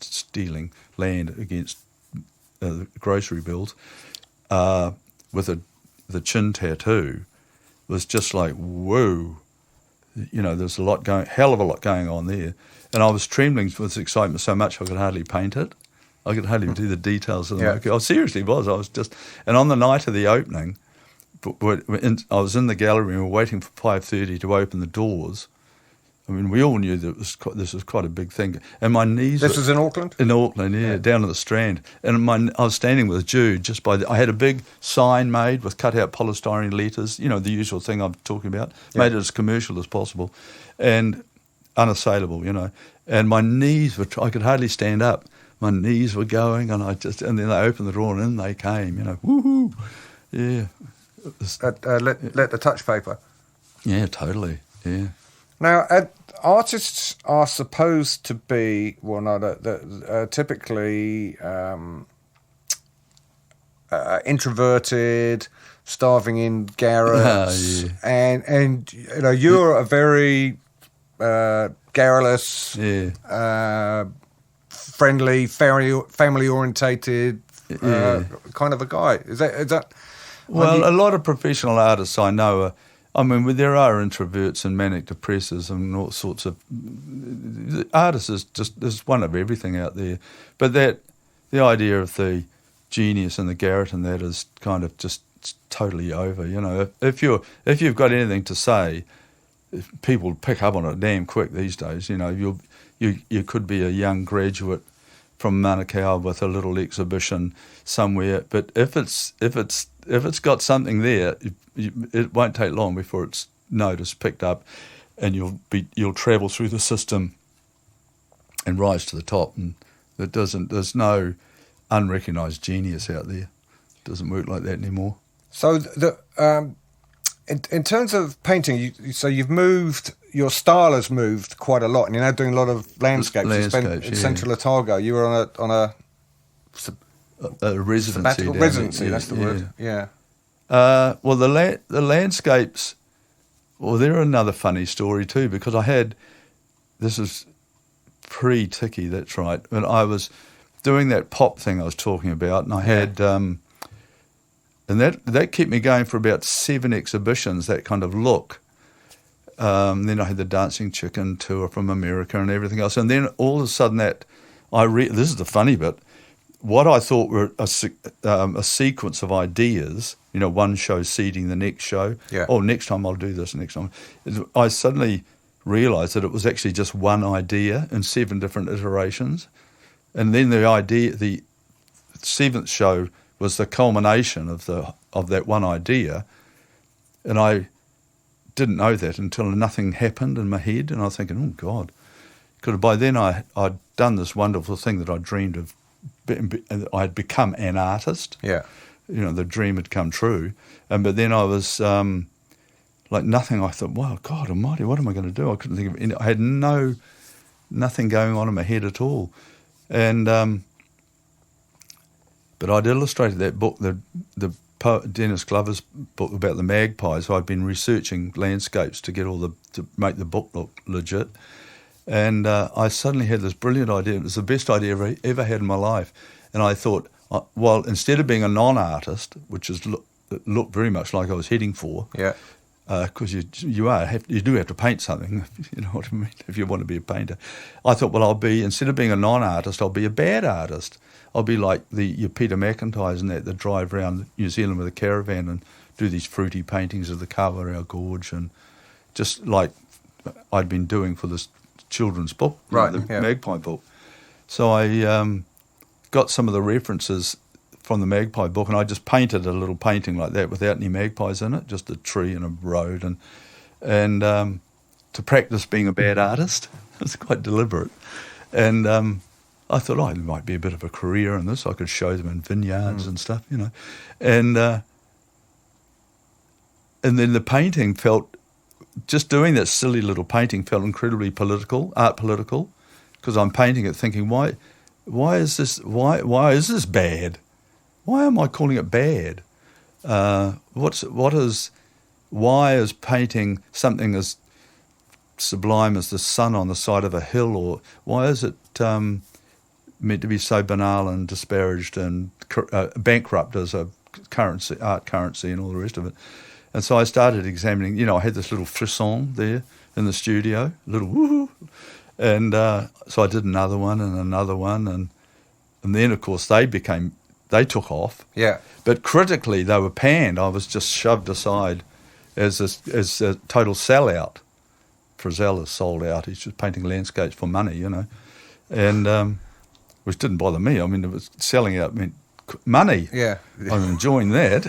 stealing land against grocery bills, with the chin tattoo, was just like, whoa. There's hell of a lot going on there. And I was trembling with excitement so much I could hardly paint it. I could hardly do the details of the moko. I seriously was. And on the night of the opening, I was in the gallery and we were waiting for 5:30 to open the doors. I mean, we all knew that this was quite a big thing. And my knees... This was in Auckland? In Auckland, yeah, down at the Strand. And I was standing with Jude I had a big sign made with cut-out polystyrene letters, the usual thing I'm talking about, made it as commercial as possible and unassailable, And my knees I could hardly stand up. My knees were going and then they opened the door and in they came, woohoo, yeah. Let the touch paper. Yeah, totally, yeah. Now, artists are supposed to be, typically introverted, starving in garrets, and you're a very garrulous, friendly, family orientated kind of a guy. Is that? Well, a lot of professional artists I know there are introverts and manic depressors and all sorts of... Artists there's one of everything out there. But the idea of the genius and the garret and that is kind of just totally over, If you've got anything to say, people pick up on it damn quick these days, You could be a young graduate from Manukau with a little exhibition somewhere, but if it's got something there, it won't take long before it's noticed, picked up, and you'll travel through the system and rise to the top. And there's no unrecognised genius out there. It doesn't work like that anymore. So in terms of painting, you've moved. Your style has moved quite a lot, and you're now doing a lot of landscapes. You spent in Central Otago. You were on a residency. Residency, that's the word. Yeah. Well, the landscapes. Well, they're another funny story too, because this is pre-Tiki. That's right. And I was doing that pop thing I was talking about, and I had. And that kept me going for about 7 exhibitions, that kind of look. Then I had the Dancing Chicken tour from America and everything else. And then all of a sudden this is the funny bit, what I thought were a sequence of ideas, one show seeding the next show. Yeah. Oh, next time I'll do this, next time. I suddenly realised that it was actually just one idea in 7 different iterations. And then the 7th show was the culmination of that one idea, and I didn't know that until nothing happened in my head, and I was thinking, oh God, because by then I'd done this wonderful thing that I dreamed of. I'd become an artist. Yeah, the dream had come true, but then I was like nothing. I thought, wow, God Almighty, what am I going to do? I couldn't think of any. I had nothing going on in my head at all, and. But I'd illustrated that book, the poet Dennis Glover's book about the magpies. So I'd been researching landscapes to make the book look legit. And I suddenly had this brilliant idea. It was the best idea I've ever had in my life. And I thought, well, instead of being a non-artist, which looked very much like I was heading for, because you do have to paint something, you know what I mean, if you want to be a painter. I thought, well, instead of being a non-artist, I'll be a bad artist. I'll be like your Peter McIntyres and that drive around New Zealand with a caravan and do these fruity paintings of the Kawarau Gorge, and just like I'd been doing for this children's book, the Magpie book. So I got some of the references from the Magpie book, and I just painted a little painting like that without any magpies in it, just a tree and a road, and to practice being a bad artist. It's quite deliberate, and I thought, oh, there might be a bit of a career in this. I could show them in vineyards and stuff, And then the painting felt, just doing that silly little painting felt incredibly political, because I'm painting it thinking, why is this bad? Why am I calling it bad? Why is painting something as sublime as the sun on the side of a hill, or why is it meant to be so banal and disparaged and bankrupt as a art currency and all the rest of it? And so I started examining, I had this little frisson there in the studio, little woohoo. And so I did another one, and then, of course, they took off. Yeah. But critically, they were panned. I was just shoved aside as a total sellout. Frizzell is sold out. He's just painting landscapes for money, and which didn't bother me. I mean, it was selling out meant money. Yeah. I'm enjoying that.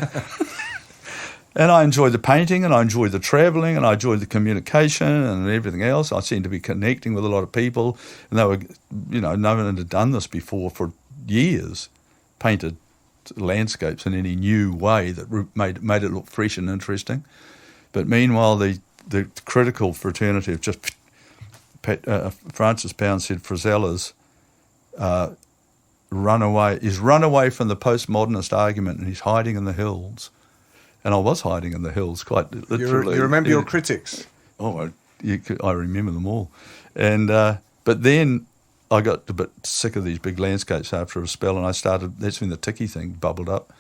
And I enjoyed the painting, and I enjoyed the travelling, and I enjoyed the communication and everything else. I seemed to be connecting with a lot of people, and they were, no one had done this before for years, painted landscapes in any new way that made it look fresh and interesting. But meanwhile, the critical fraternity of just Francis Pound said Frizzell is run away from the postmodernist argument, and he's hiding in the hills. And I was hiding in the hills, quite literally. You remember your critics? Oh, I remember them all. And but then I got a bit sick of these big landscapes after a spell, and that's when the Tiki thing bubbled up,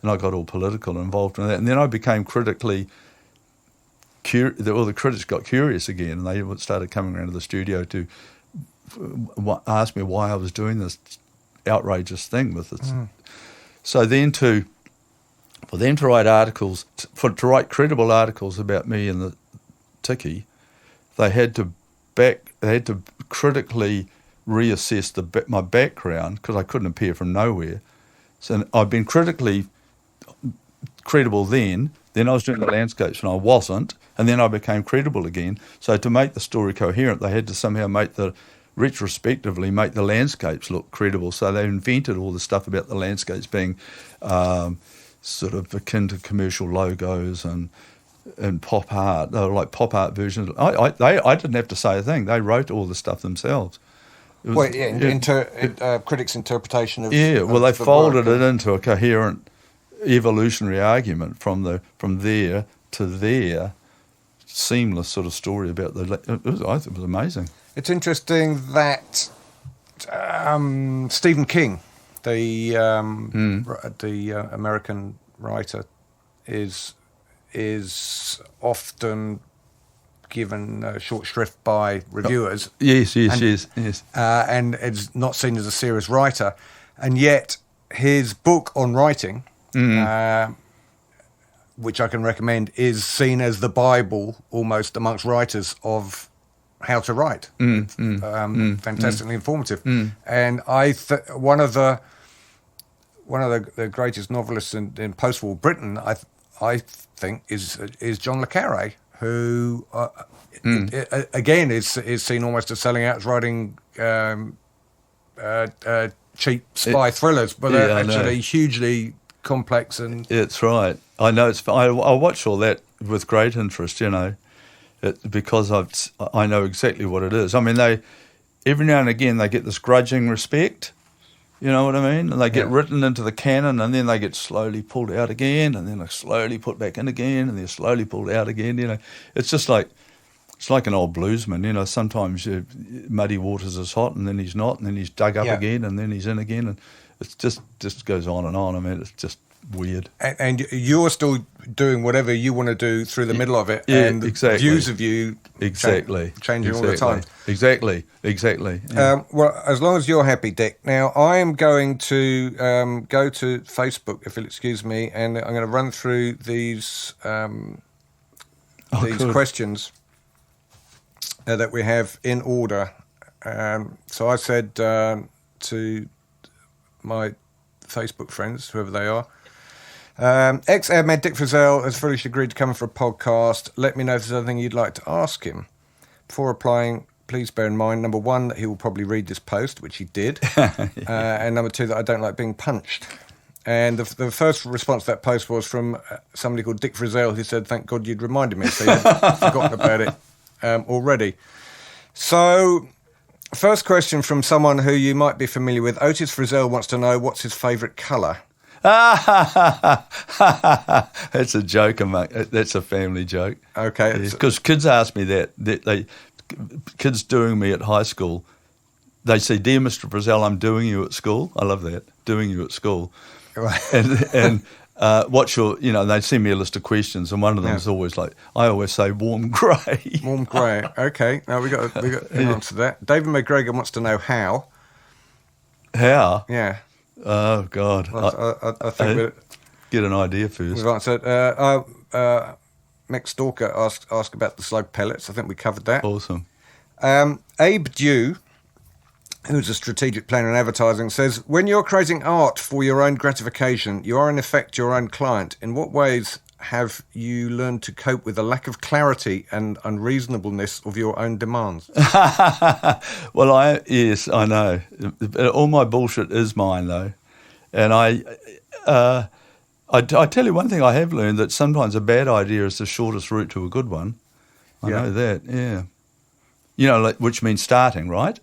and I got all political and involved in that. And then I became critically curious. Well, the critics got curious again, and they started coming around to the studio to ask me why I was doing this outrageous thing with it. So then for them to write articles, to write credible articles about me and the Tiki, they had to critically reassess my background, because I couldn't appear from nowhere. So I'd been critically credible then I was doing the landscapes and I wasn't, and then I became credible again. So to make the story coherent, they had to somehow retrospectively make the landscapes look credible. So they invented all the stuff about the landscapes being sort of akin to commercial logos and pop art. They were like pop art versions. I didn't have to say a thing. They wrote all the stuff themselves. Critics' interpretation of they folded it into a coherent evolutionary argument from there to there, seamless sort of story about I thought it was amazing. It's interesting that Stephen King, the American writer, is often given short shrift by reviewers. Yes. And is not seen as a serious writer, and yet his book on writing, which I can recommend, is seen as the Bible almost amongst writers of how to write. Fantastically informative. And one of the greatest novelists in post-war Britain, I think, is John le Carré, who again is seen almost as selling out as writing cheap spy thrillers, but they're actually hugely complex. And it's right. I know. I watch all that with great interest. Because I know exactly what it is. I mean, every now and again they get this grudging respect. You know what I mean? And they get written into the canon, and then they get slowly pulled out again, and then they're slowly put back in again, and they're slowly pulled out again. It's just like an old bluesman. Sometimes Muddy Waters is hot, and then he's not, and then he's dug up again, and then he's in again, and it just goes on and on. I mean, it's just weird. And you're still doing whatever you want to do through the middle of it, and exactly. Views of you changing all the time. Exactly. Yeah. Well, as long as you're happy, Dick. Now, I am going to go to Facebook, if you'll excuse me, and I'm going to run through these questions that we have in order. So I said to my Facebook friends, whoever they are, ex-adman Dick Frizzell has foolishly agreed to come for a podcast. Let me know if there's anything you'd like to ask him. Before replying, please bear in mind, number one, that he will probably read this post, which he did, and number two, that I don't like being punched. And the first response to that post was from somebody called Dick Frizzell, who said, "Thank God you'd reminded me, so you'd forgotten about it already." So, first question from someone who you might be familiar with. Otis Frizzell wants to know, what's his favourite colour? That's a joke, that's a family joke. Okay. Because kids ask me that. Kids doing me at high school, they say, "Dear Mr. Frizzell, I'm doing you at school." I love that, doing you at school. Right. And what's your, they send me a list of questions, and one of them is always like, I always say warm grey. Warm grey. Okay. Now we got an answer to that. David McGregor wants to know how. How? Yeah. Oh God. Well, I think get an idea first. we've answered. Mick Stalker asked about the slug pellets. I think we covered that. Awesome. Abe Dew, who's a strategic planner in advertising, says, when you're creating art for your own gratification, you are in effect your own client. In what ways have you learned to cope with the lack of clarity and unreasonableness of your own demands? Well, yes, I know. All my bullshit is mine, though. And I tell you one thing I have learned, that sometimes a bad idea is the shortest route to a good one. I know that, yeah. Which means starting, right?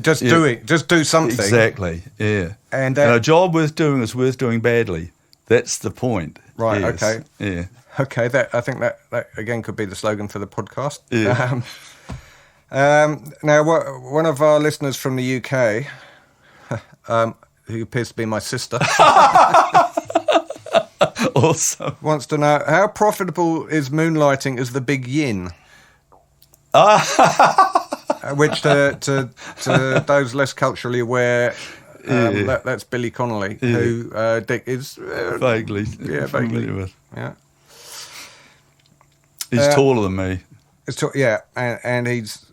Just do something. Exactly, yeah. And a job worth doing is worth doing badly. That's the point. Right, yes. okay. Yeah. Okay, I think that again could be the slogan for the podcast. Yeah. Now, one of our listeners from the UK, who appears to be my sister, Awesome. wants to know, how profitable is moonlighting as the big yin? Which to those less culturally aware, that's Billy Connolly, who Dick is vaguely familiar with. Yeah, he's taller than me. And he's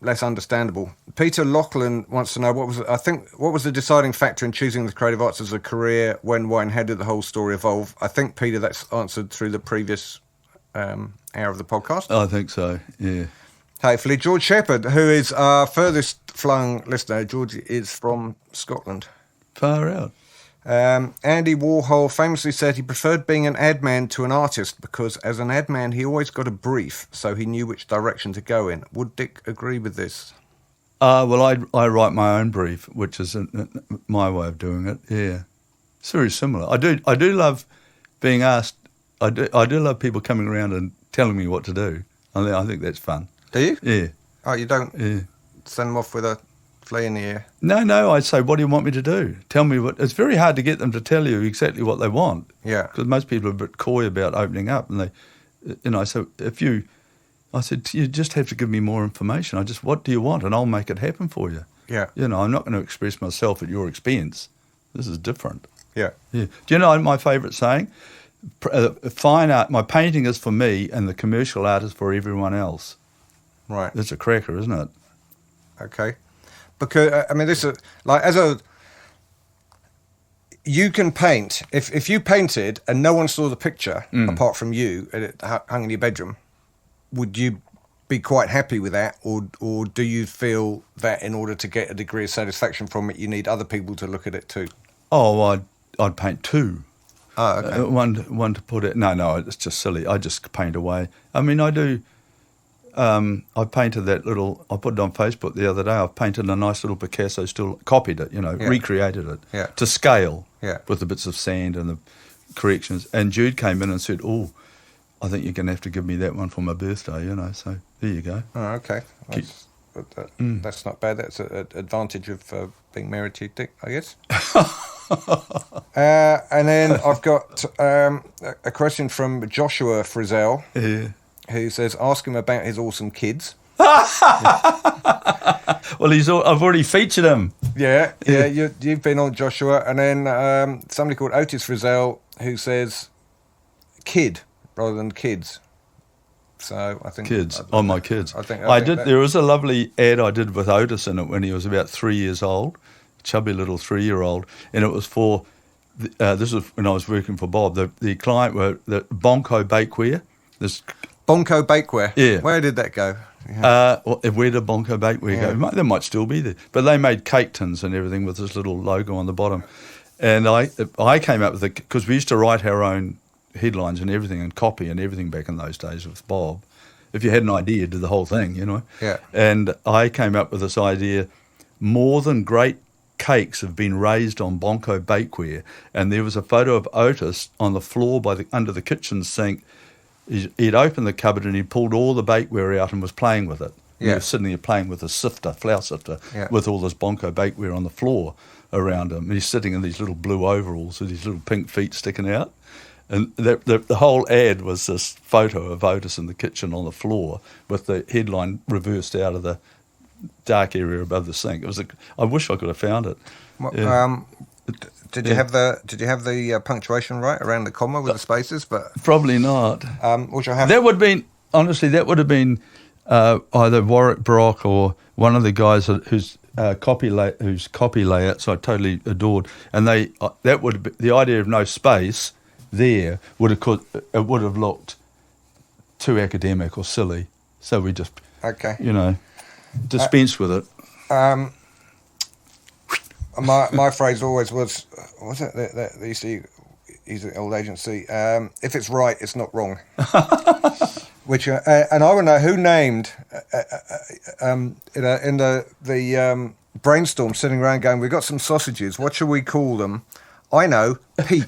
less understandable. Peter Lachlan wants to know, what was the deciding factor in choosing the creative arts as a career? When, why, and how did the whole story evolve? I think, Peter, that's answered through the previous hour of the podcast. I think so. Yeah. Hopefully, George Shepherd, who is our furthest flung listener. George is from Scotland. Far out. Andy Warhol famously said he preferred being an ad man to an artist because as an ad man he always got a brief, so he knew which direction to go in. Would Dick agree with this? Well, I write my own brief, which is my way of doing it. Yeah, it's very similar. I do love being asked. I do love people coming around and telling me what to do. I think that's fun. Do you? Yeah. Oh, you don't send them off with a flea in the ear? No, I'd say, what do you want me to do? Tell me what... It's very hard to get them to tell you exactly what they want. Yeah. Because most people are a bit coy about opening up. And so I said, you just have to give me more information. What do you want? And I'll make it happen for you. Yeah. I'm not going to express myself at your expense. This is different. Yeah. Yeah. Do you know my favourite saying? Fine art, my painting is for me and the commercial art is for everyone else. Right. That's a cracker, isn't it? Okay. Because, this is, you can paint. If you painted and no one saw the picture, apart from you, and it hung in your bedroom, would you be quite happy with that? Or do you feel that in order to get a degree of satisfaction from it, you need other people to look at it too? Oh, well, I'd paint two. Oh, okay. One to put it... No, it's just silly. I just paint away. I do... I painted that little... I put it on Facebook the other day. I've painted a nice little Picasso, still copied it, recreated it to scale with the bits of sand and the corrections. And Jude came in and said, "Oh, I think you're going to have to give me that one for my birthday," So there you go. Oh, okay. That's not bad. That's an advantage of being married to Dick, I guess. And then I've got a question from Joshua Frizzell, who says, ask him about his awesome kids. Well, I've already featured him. Yeah, you've been on, Joshua. And then somebody called Otis Frizzell, who says kid rather than kids. So I think kids. My kids. I think there was a lovely ad I did with Otis in it when he was about 3 years old, chubby little 3-year-old, and it was for this was when I was working for Bob. The client were the Bonko Bakeware, this Bonko Bakeware. Yeah. Where did that go? Where did Bonko Bakeware go? They might still be there. But they made cake tins and everything with this little logo on the bottom. And I came up with it because we used to write our own headlines and everything and copy and everything back in those days with Bob. If you had an idea, you did the whole thing, you know. Yeah. And I came up with this idea, more than great cakes have been raised on Bonko Bakeware. And there was a photo of Otis on the floor under the kitchen sink. He'd opened the cupboard and he pulled all the bakeware out and was playing with it. Yeah. He was sitting there playing with a flour sifter, with all this Bonko Bakeware on the floor around him. And he's sitting in these little blue overalls with his little pink feet sticking out. And the whole ad was this photo of Otis in the kitchen on the floor with the headline reversed out of the dark area above the sink. I wish I could have found it. Did you have the punctuation right around the comma with the spaces? But probably not. Which I have. That would have been either Warwick Brock or one of the guys whose copy layouts I totally adored. And that would be, the idea of no space there would have looked too academic or silly. So we just dispensed with it. My phrase always was it that they used to use an old agency? If it's right, it's not wrong. Which and I want to know who named in the brainstorm sitting around going, we've got some sausages. What should we call them? I know, peach.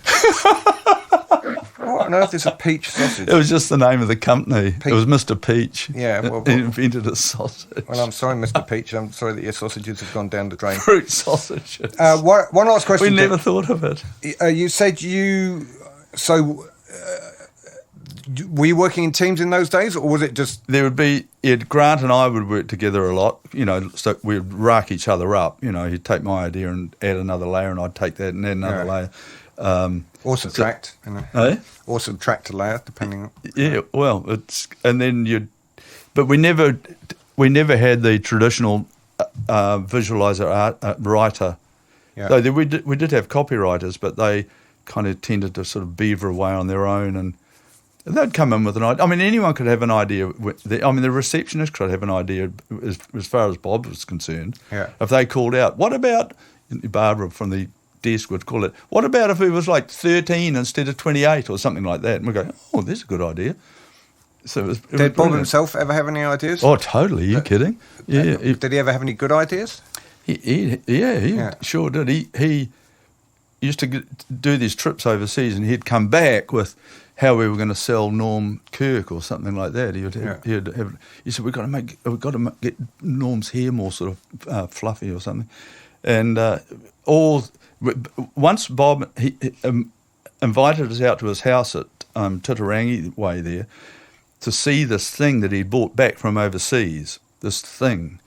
What on earth is a peach sausage? It was just the name of the company. It was Mr. Peach. Yeah, he invented a sausage. Well, I'm sorry, Mr. Peach. I'm sorry that your sausages have gone down the drain. Fruit sausages. One last question. We never thought of it. You said were you working in teams in those days, or was it just... There would be... Grant and I would work together a lot, so we'd rack each other up. He'd take my idea and add another layer, and I'd take that and add another layer. Or subtract. Or subtract a layer, depending on... Yeah, well, and then but we never had the traditional visualizer writer. Yeah. Though we did have copywriters, but they kind of tended to sort of beaver away on their own, and they'd come in with an idea. I mean, anyone could have an idea. The receptionist could have an idea as far as Bob was concerned. Yeah. If they called out, what about, Barbara from the desk would call it, what about if it was like 13 instead of 28 or something like that? And we'd go, oh, there's a good idea. So did Bob himself ever have any ideas? Oh, totally. Are you kidding? Yeah. Did he ever have any good ideas? He sure did. He used to do these trips overseas, and he'd come back with how we were going to sell Norm Kirk or something like that. He said, we've got to get Norm's hair more sort of fluffy or something. And once Bob he invited us out to his house at Titirangi Way there to see this thing that he'd brought back from overseas, this thing.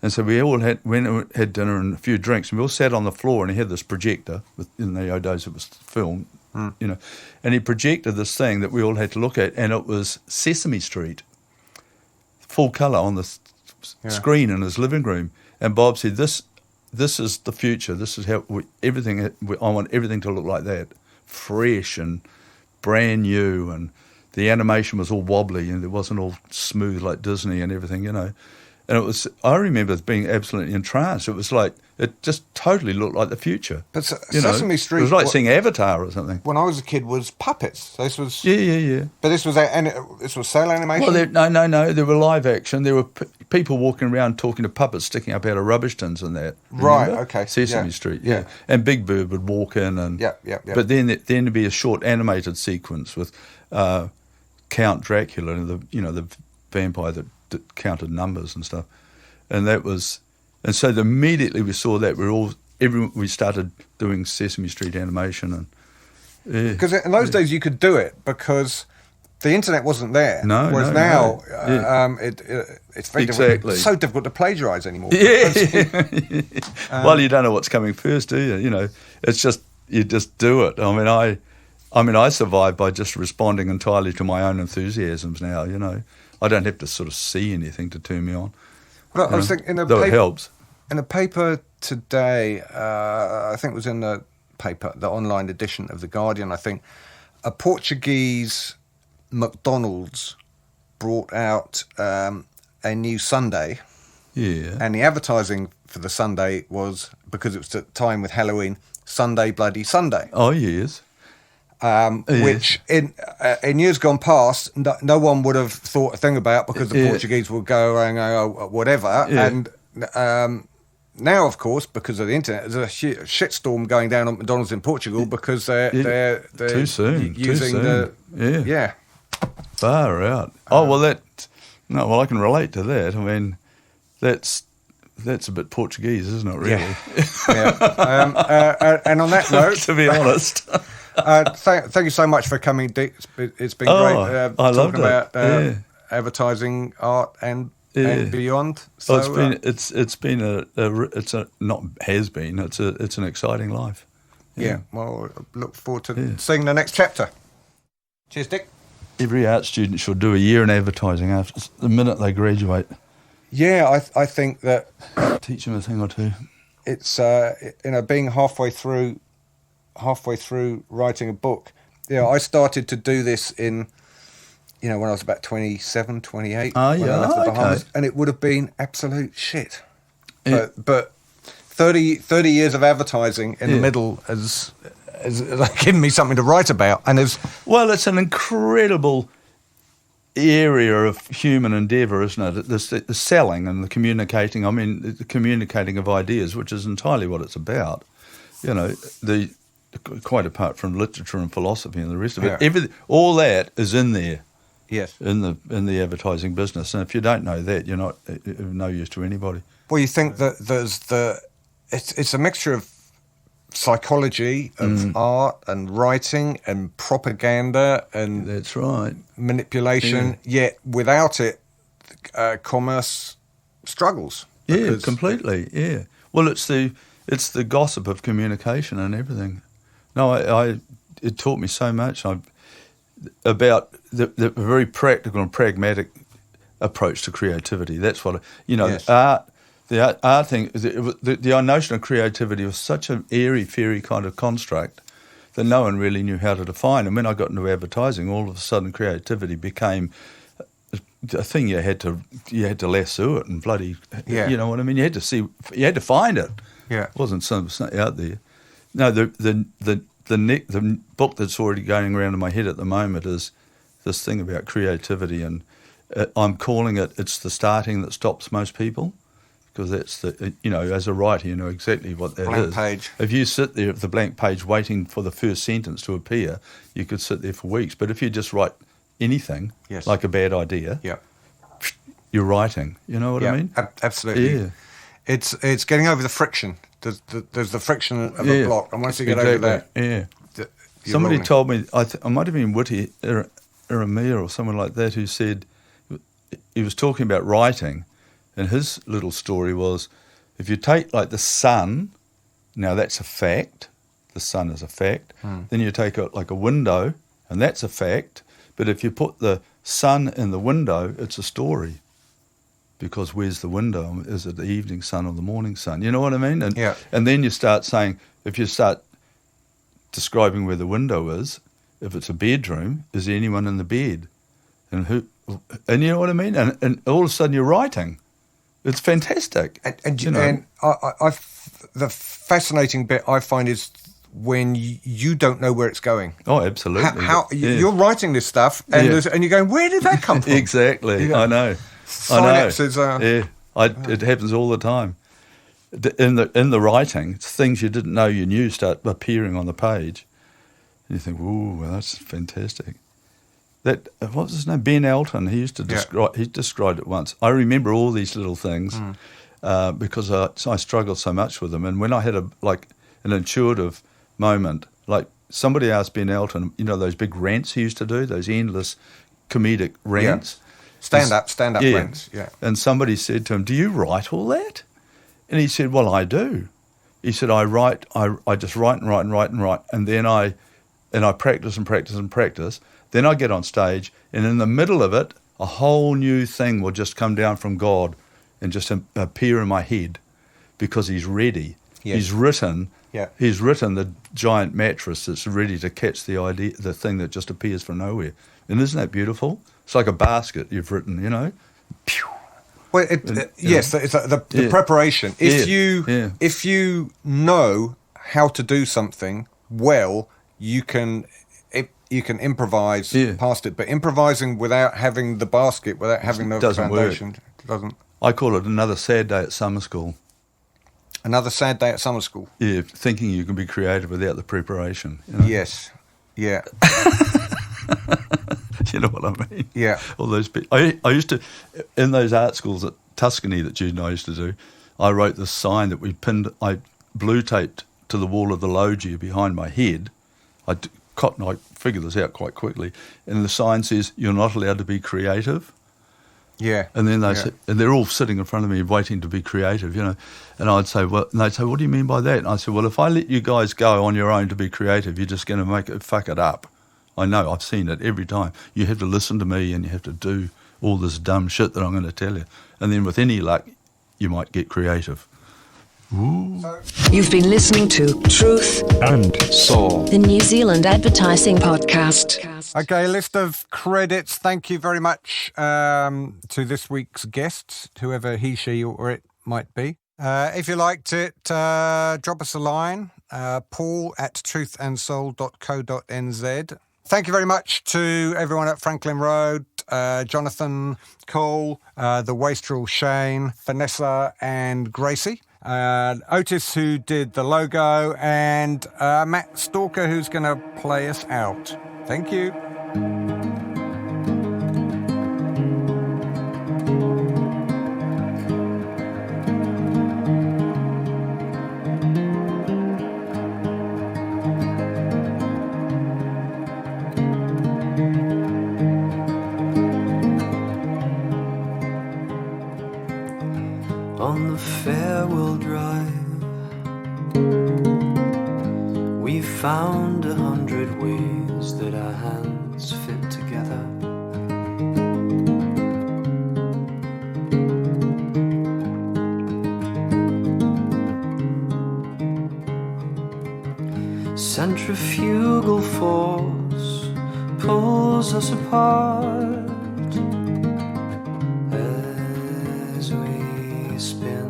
And so we all had dinner and a few drinks, and we all sat on the floor, and he had this projector, in the old days it was film, and he projected this thing that we all had to look at, and it was Sesame Street, full colour on the screen in his living room. And Bob said, this is the future. This is how I want everything to look like that, fresh and brand new, and the animation was all wobbly, and it wasn't all smooth like Disney and everything, And I remember being absolutely entranced. It was like, it just totally looked like the future. But Sesame Street... It was like seeing Avatar or something. When I was a kid, was puppets. So this was... Yeah. But this was cell animation? Well, no. There were live action. There were people walking around talking to puppets sticking up out of rubbish tins and that. Right, okay. Sesame Street, yeah. And Big Bird would walk in and... Yeah. But then there'd be a short animated sequence with Count Dracula and the vampire that counted numbers and stuff, and so immediately we saw that we started doing Sesame Street animation, and because in those days you could do it because the internet wasn't there. Whereas now it's very difficult. It's so difficult to plagiarise anymore. Yeah. Well, you don't know what's coming first, do you? It's just you just do it. I mean, I survive by just responding entirely to my own enthusiasms now. I don't have to sort of see anything to turn me on. Well, I was thinking, it helps. In a paper today, I think it was in the paper, the online edition of The Guardian, I think, a Portuguese McDonald's brought out a new Sunday. Yeah. And the advertising for the Sunday was, because it was at the time with Halloween, Sunday Bloody Sunday. Oh, yes. Which in years gone past, no one would have thought a thing about, because the Portuguese would go around, oh, whatever. Yeah. And now, of course, because of the internet, there's a shitstorm going down at McDonald's in Portugal because they're too soon. using the far out. Well, I can relate to that. I mean, that's a bit Portuguese, isn't it? Really. Yeah. And on that note, to be honest. Thank you so much for coming, Dick. It's been great talking about advertising, art, and beyond. So it's an exciting life. Yeah. Well, I look forward to seeing the next chapter. Cheers, Dick. Every art student should do a year in advertising after the minute they graduate. Yeah, I think that teach them a thing or two. It's being halfway through writing a book. I started to do this in, when I was about 27, 28, when I left the Bahamas, and it would have been absolute shit. Yeah. But 30 years of advertising in the middle has given me something to write about. And it's an incredible area of human endeavour, isn't it? The selling and the communicating. I mean, the communicating of ideas, which is entirely what it's about. Quite apart from literature and philosophy and the rest of it, everything, all that is in there. Yes, in the advertising business, and if you don't know that, you're not of no use to anybody. Well, you think that it's a mixture of psychology, of art and writing and propaganda and that's right, manipulation. Yet without it, commerce struggles. Yeah, completely. Yeah. Well, it's the gossip of communication and everything. No, it taught me so much about the very practical and pragmatic approach to creativity. That's what art. The art thing, the notion of creativity was such an airy-fairy kind of construct that no one really knew how to define. And when I got into advertising, all of a sudden creativity became a thing you had to lasso it and bloody, you know what I mean? You had to find it. Yeah, it wasn't something out there. No, the book that's already going around in my head at the moment is this thing about creativity, and I'm calling it's the starting that stops most people, because that's as a writer, you know exactly what that is. Blank page. If you sit there at the blank page waiting for the first sentence to appear, you could sit there for weeks. But if you just write anything, like a bad idea, you're writing. You know what I mean? Absolutely. Yeah. It's getting over the friction. There's the friction of a block, and once you get over that, somebody told me, I might have been Witty Iramia or someone like that, who said he was talking about writing, and his little story was, if you take like the sun, now that's a fact, the sun is a fact, then you take like a window, and that's a fact, but if you put the sun in the window, it's a story. Because where's the window? Is it the evening sun or the morning sun? You know what I mean? And then you start saying, if you start describing where the window is, if it's a bedroom, is there anyone in the bed? And you know what I mean? And all of a sudden you're writing. It's fantastic. And the fascinating bit I find is when you don't know where it's going. Oh, absolutely. You're writing this stuff and you're going, where did that come from? Exactly. I know. Synapses it happens all the time. In the writing, it's things you didn't know you knew start appearing on the page. And you think, ooh, well, that's fantastic. What was his name? Ben Elton. He used to describe. He described it once. I remember all these little things because I struggled so much with them. And when I had an intuitive moment, like somebody asked Ben Elton, those big rants he used to do, those endless comedic rants. Stand up rants. Yeah. And somebody said to him, "Do you write all that?" And he said, "Well, I do." He said, "I write. I just write and write and write and write, and then I practice and practice and practice. Then I get on stage, and in the middle of it, a whole new thing will just come down from God and just appear in my head because He's ready." Yes. He's written Yeah. He's written the giant mattress that's ready to catch the thing that just appears from nowhere. And isn't that beautiful? It's like a basket you've written, you know. Pew. Well, yes, it's the preparation. If you know how to do something well, you can improvise past it. But improvising without having the basket, without having the foundation, doesn't. I call it another sad day at summer school. Another sad day at summer school. Yeah, thinking you can be creative without the preparation. You know? Yes. Yeah. You know what I mean? Yeah. All those bits. I used to, in those art schools at Tuscany that Jude and I used to do, I wrote this sign that I blue taped to the wall of the loggia behind my head. I figured this out quite quickly. And the sign says, "You're not allowed to be creative." Yeah. And then and they're all sitting in front of me waiting to be creative, you know. And I'd say, well, and they'd say, "What do you mean by that?" And I said, "Well, if I let you guys go on your own to be creative, you're just going to fuck it up. I know, I've seen it every time. You have to listen to me and you have to do all this dumb shit that I'm going to tell you. And then with any luck, you might get creative." Ooh. You've been listening to Truth and Soul, the New Zealand Advertising Podcast. Okay, list of credits. Thank you very much to this week's guests, whoever he, she, or it might be. If you liked it, drop us a line, paul@truthandsoul.co.nz. Thank you very much to everyone at Franklin Road, Jonathan, Cole, the Wastrel, Shane, Vanessa and Gracie. Otis, who did the logo, and Matt Stalker, who's going to play us out. Thank you. On the farewell drive, we found 100 ways that our hands fit together. Centrifugal force pulls us apart as we spin.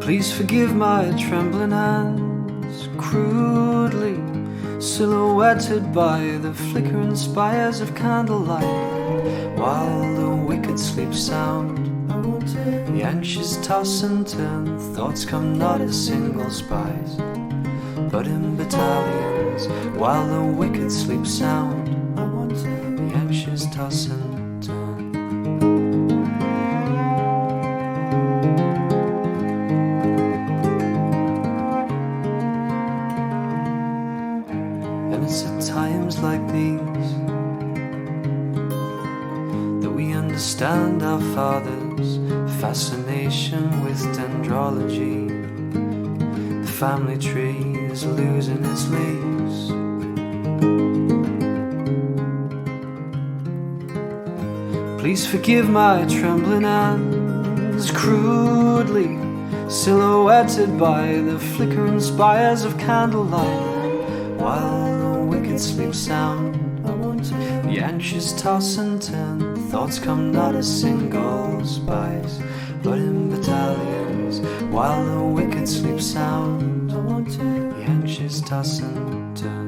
Please forgive my trembling hands, crudely silhouetted by the flickering spires of candlelight, while the wicked sleep sound, the anxious toss and turn, thoughts come not as single spies, but in battalions, while the wicked sleep sound, the anxious toss and turn. And it's at times like these that we understand our Father's fascination with dendrology. The family tree is losing its leaves. Please forgive my trembling hands, crudely silhouetted by the flickering spires of candlelight, while the wicked sleep sound, the anxious toss and turn, thoughts come not as single spies, but in battalions, while the wicked sleep sound, the anxious toss and turn.